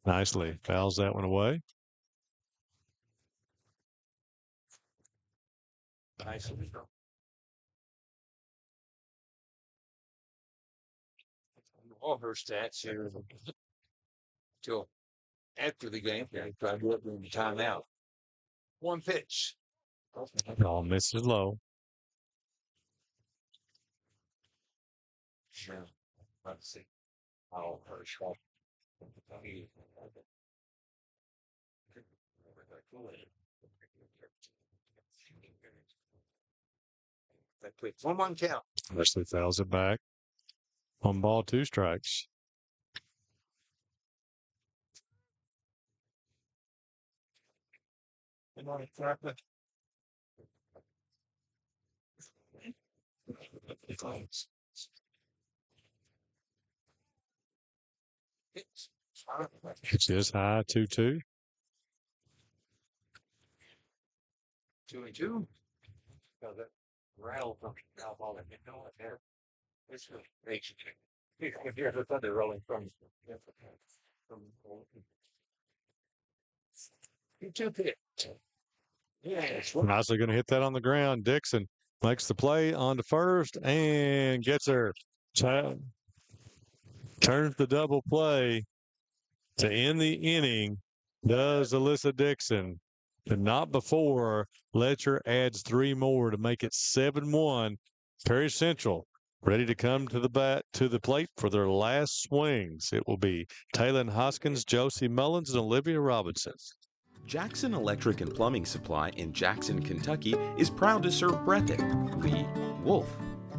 Nicely fouls that one away. All her stats here till after the game. I tried to during the timeout. One pitch. All misses low. Let's see. All her shot. That quick 1-1 count. Leslie fouls it back. 1 ball, 2 strikes. It's just high 2-2. 2-2. That rattle from now ball and no one there. This was great. Here's the thunder rolling from 2 pitch. Yes. Nicely going to hit that on the ground. Dixon makes the play on to first and gets her. Turns the double play to end the inning. Does Alyssa Dixon. But not before Letcher adds 3 more to make it 7-1. Perry Central ready to come to the plate for their last swings. It will be Taylor Hoskins, Josie Mullins, and Olivia Robinson. Jackson Electric and Plumbing Supply in Jackson, Kentucky is proud to serve Breathitt, Lee, Wolf,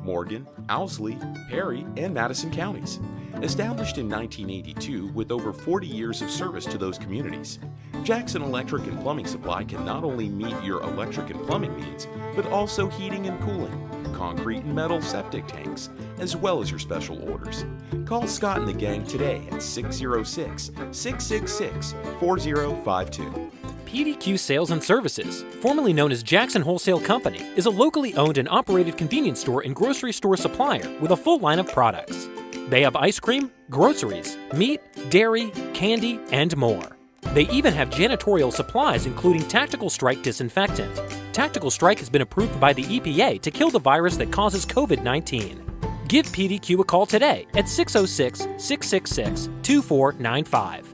Morgan, Owsley, Perry, and Madison counties. Established in 1982 with over 40 years of service to those communities, Jackson Electric and Plumbing Supply can not only meet your electric and plumbing needs, but also heating and cooling, concrete and metal septic tanks, as well as your special orders. Call Scott and the gang today at 606-666-4052. PDQ Sales and Services, formerly known as Jackson Wholesale Company, is a locally owned and operated convenience store and grocery store supplier with a full line of products. They have ice cream, groceries, meat, dairy, candy, and more. They even have janitorial supplies including Tactical Strike disinfectant. Tactical Strike has been approved by the EPA to kill the virus that causes COVID-19. Give PDQ a call today at 606-666-2495.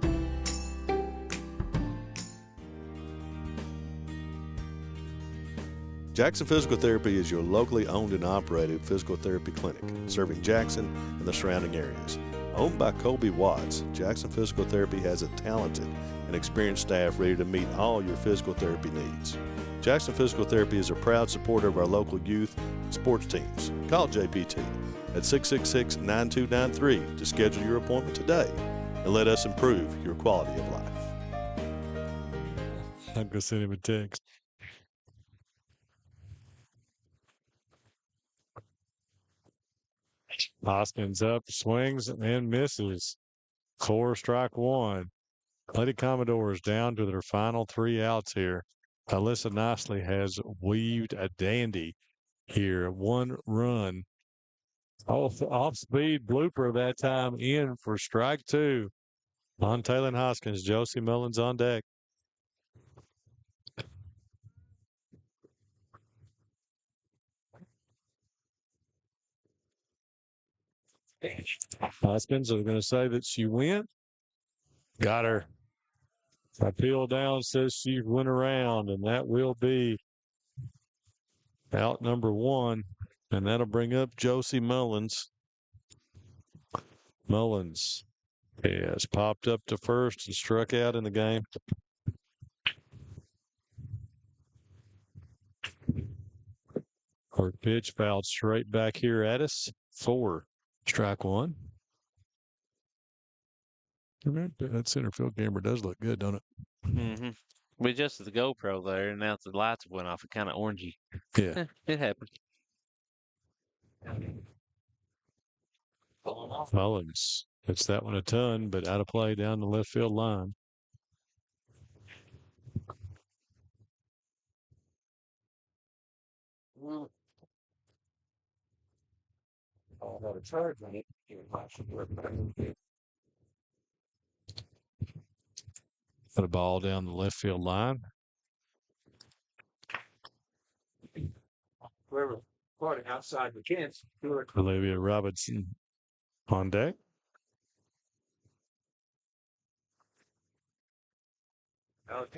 Jackson Physical Therapy is your locally owned and operated physical therapy clinic, serving Jackson and the surrounding areas. Owned by Colby Watts, Jackson Physical Therapy has a talented and experienced staff ready to meet all your physical therapy needs. Jackson Physical Therapy is a proud supporter of our local youth sports teams. Call JPT at 666-9293 to schedule your appointment today and let us improve your quality of life. I'm going to send him a text. Hoskins up, swings, and misses. 4 strike 1. Lady Commodores down to their final 3 outs here. Alyssa Nicely has weaved a dandy here. 1 run. Off-speed blooper that time in for strike 2. On Taylor Hoskins, Josie Mullins on deck. Hoskins is going to say that she went. Got her. Appeal down says she went around, and that will be out number 1. And that'll bring up Josie Mullins. Mullins Has popped up to first and struck out in the game. Hard pitch fouled straight back here at us. 4. Strike 1. That center field camera does look good, don't it? Mm-hmm. We adjusted the GoPro there, and now the lights went off. It kind of orangey. Yeah. It happened. Mullins hits that one a ton, but out of play down the left field line. Put a ball down the left field line. Whoever caught it outside the fence. Olivia Robinson on deck.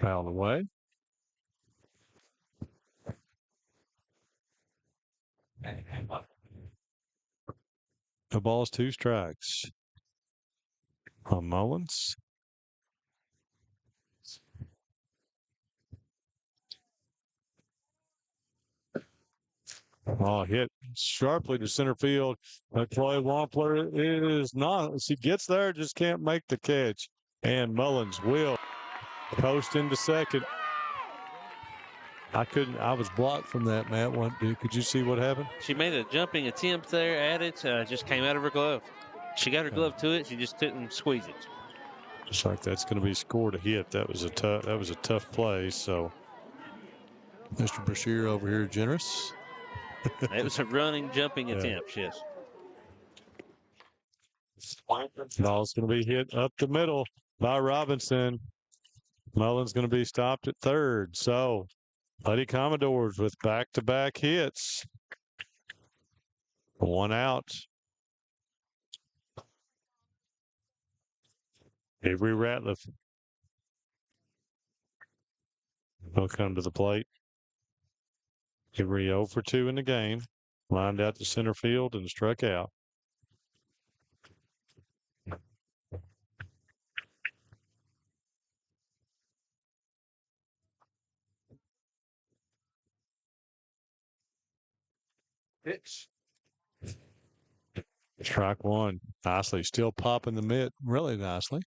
Foul away. The ball's 2 strikes on Mullins. Oh, hit sharply to center field. But Chloe Wampler is not. She gets there, just can't make the catch. And Mullins will post into second. I was blocked from that, Matt. Could you see what happened? She made a jumping attempt there at it. Just came out of her glove. She got her glove to it. She just couldn't squeeze it. Looks like that's going to be scored a hit. That was a tough play. So, Mr. Brashear over here, generous. It was a running, jumping attempt. Yes. Ball's going to be hit up the middle by Robinson. Mullins going to be stopped at third. So, Lady Commodores with back-to-back hits. 1 out. Avery Ratliff will come to the plate. Avery 0 for 2 in the game. Lined out to center field and struck out. Pitch. Strike 1. Nicely. Still popping the mitt really nicely.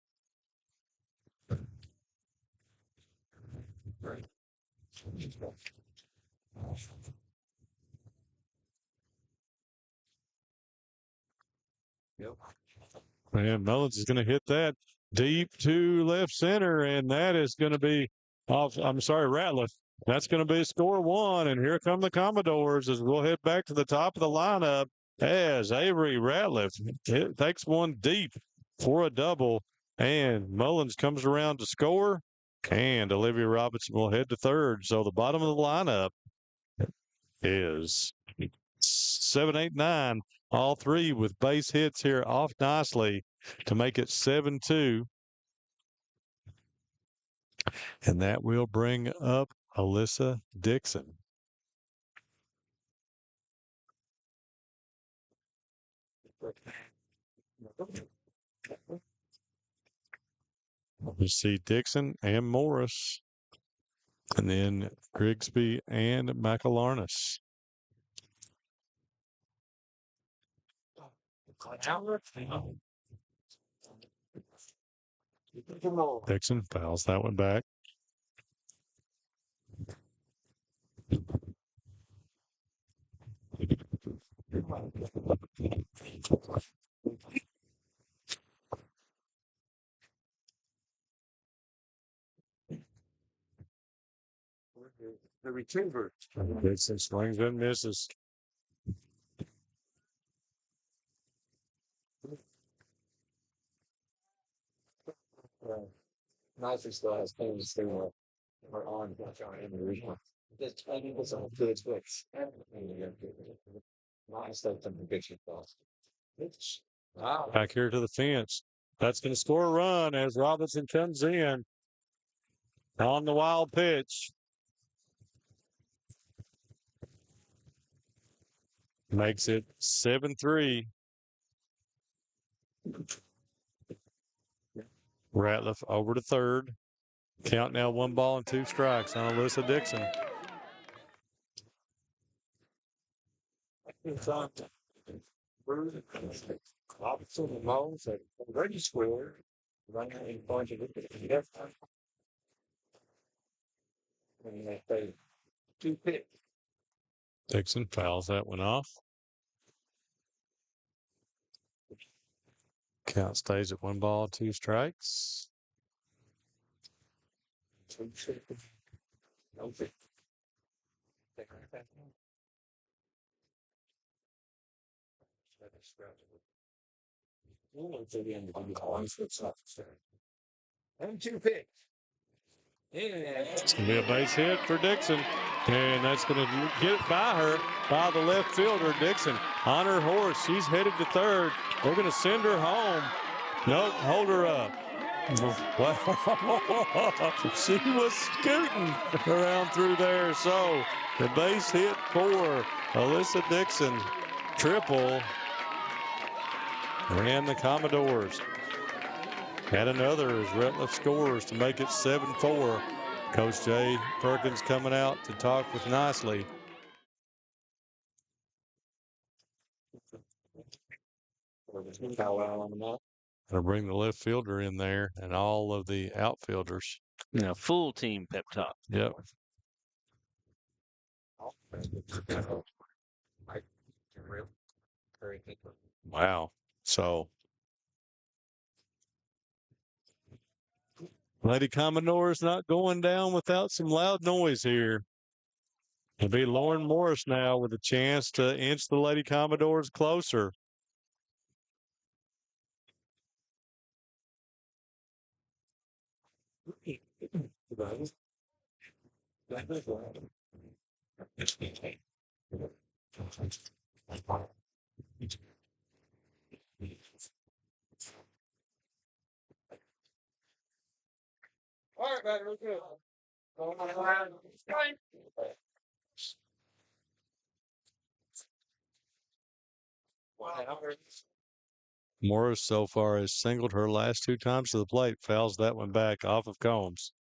And Mullins is going to hit that deep to left center, and that is going to be off. I'm sorry, Ratliff. That's going to be score 1, and here come the Commodores as we'll head back to the top of the lineup as Avery Ratliff takes one deep for a double, and Mullins comes around to score, and Olivia Robinson will head to third. So the bottom of the lineup is 7, 8, 9. All 3 with base hits here off nicely to make it 7-2. And that will bring up Alyssa Dixon. You see Dixon and Morris. And then Grigsby and McAlarness. Dixon fouls that one back. The retriever. Dixon swings and misses. Nicely still has things to are on in the original. Just I think it's a good switch. Nice stuff from the picture. Wow. Back here to the fence. That's going to score a run as Robinson comes in on the wild pitch. Makes it 7-3. Ratliff over to third. Count now 1 ball and 2 strikes on Alyssa Dixon. Already square. Running in point of it. And they play 2 pitch. Dixon fouls that one off. Count stays at 1 ball, 2 strikes. No pitch. And 2 pitch. It's going to be a base hit for Dixon. And that's going to get it by her, by the left fielder, Dixon. On her horse. She's headed to third. They're going to send her home. Nope, hold her up. She was scooting around through there. So the base hit for Alyssa Dixon. Triple. And the Commodores had another as Ratliff scores to make it 7-4. Coach Jay Perkins coming out to talk with Nicely. Gonna bring the left fielder in there and all of the outfielders. Full team pep talk. Yep. Wow. So Lady Commodores not going down without some loud noise here. It'll be Lauren Morris now with a chance to inch the Lady Commodores closer. All right, man, we're good. Morris so far has singled her last 2 times to the plate, fouls that one back off of Combs.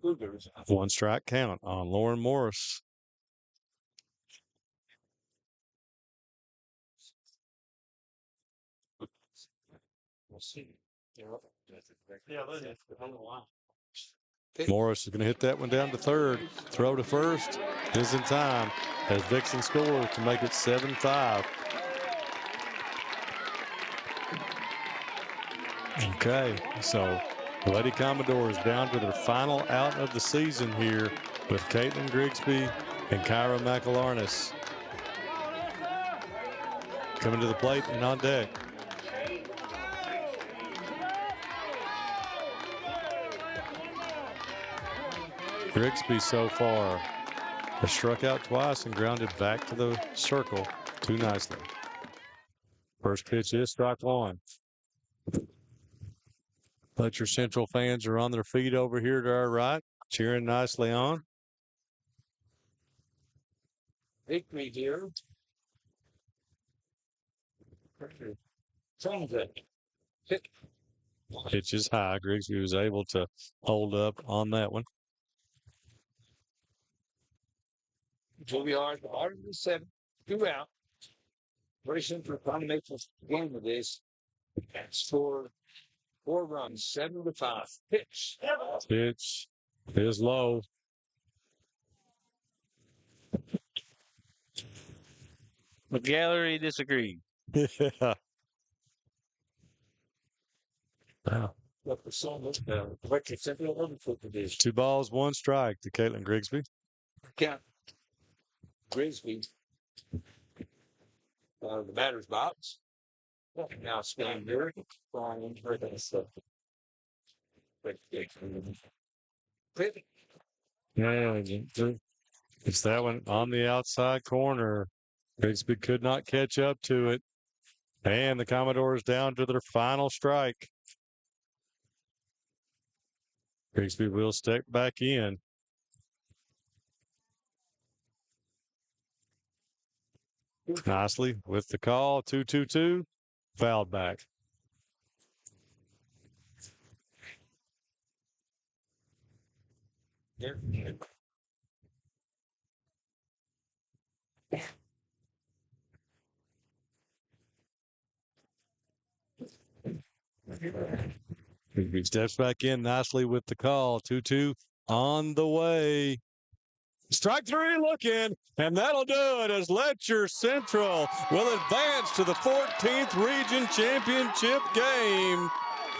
Cougars. 1 strike count on Lauren Morris. We'll see. Morris is going to hit that one down to third. Throw to first is in time as Dixon scores to make it 7-5. Okay, so Lady Commodores down to their final out of the season here with Caitlin Grigsby and Kyra McElarnis coming to the plate and on deck. Grigsby so far has struck out twice and grounded back to the circle too nicely. First pitch is strike 1. Letcher Central fans are on their feet over here to our right, cheering nicely on. Victory here. Pitch is high. Grigsby was able to hold up on that one. We are at the bottom of the 7th, 2 out. Very simple, trying to make this game of this. Score 4 runs, 7-5. Pitch. Pitch is low. The gallery disagreed. Yeah. Wow. 2 balls, 1 strike to Caitlin Grigsby. Count. Grigsby. The batter's box. Now spinning here. Flying for this. Yeah, it's that one on the outside corner. Grigsby could not catch up to it. And the Commodores down to their final strike. Grigsby will step back in. Nicely with the call, 2-2-2, fouled back. He steps back in nicely with the call, 2-2 on the way. Strike three looking, and that'll do it as Letcher Central will advance to the 14th Region Championship game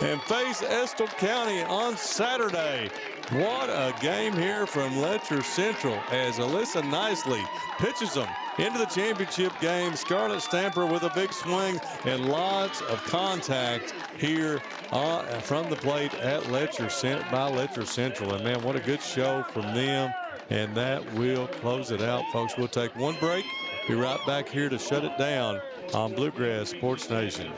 and face Estill County on Saturday. What a game here from Letcher Central as Alyssa Nicely pitches them into the championship game. Scarlett Stamper with a big swing and lots of contact here from the plate at Letcher Central. And man, what a good show from them. And that will close it out, folks. We'll take one break. Be right back here to shut it down on Bluegrass Sports Nation.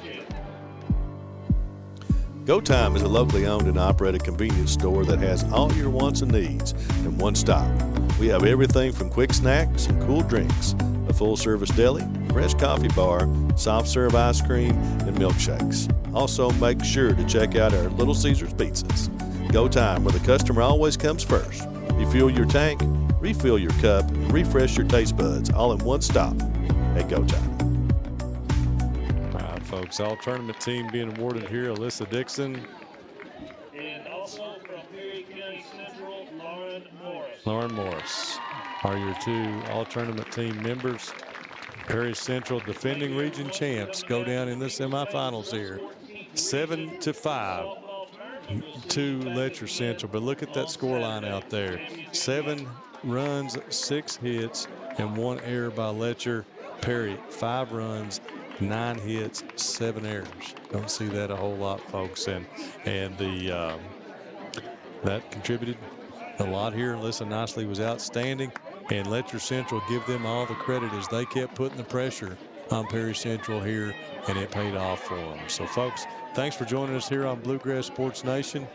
Go Time is a locally owned and operated convenience store that has all your wants and needs in one stop. We have everything from quick snacks and cool drinks, a full-service deli, fresh coffee bar, soft-serve ice cream, and milkshakes. Also, make sure to check out our Little Caesars pizzas. Go Time, where the customer always comes first. Refuel your tank, refill your cup, and refresh your taste buds all in one stop at Go Time. All right, folks, all tournament team being awarded here, Alyssa Dixon. And also from Perry County Central, Lauren Morris are your two all tournament team members. Perry Central defending region champs go down in the semifinals here. 7-5 to Letcher Central. But look at that score line out there. 7 runs, 6 hits, and 1 error by Letcher. Perry, 5 runs, 9 hits, 7 errors. Don't see that a whole lot, folks. And that contributed a lot here. Alyssa Nicely was outstanding. And Letcher Central, give them all the credit as they kept putting the pressure on Perry Central here, and it paid off for them. So, folks, thanks for joining us here on Bluegrass Sports Nation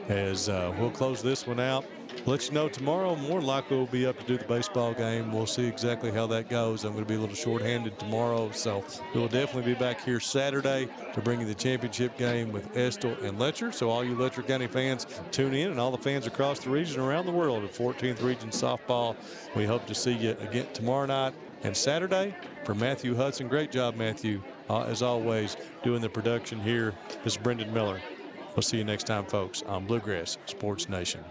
as we'll close this one out. Let you know tomorrow, more likely we'll be up to do the baseball game. We'll see exactly how that goes. I'm going to be a little short-handed tomorrow, so we'll definitely be back here Saturday to bring you the championship game with Estill and Letcher. So all you Letcher County fans, tune in, and all the fans across the region around the world at 14th Region Softball. We hope to see you again tomorrow night and Saturday. For Matthew Hudson, great job, Matthew, as always, doing the production here. This is Brendan Miller. We'll see you next time, folks, on Bluegrass Sports Nation.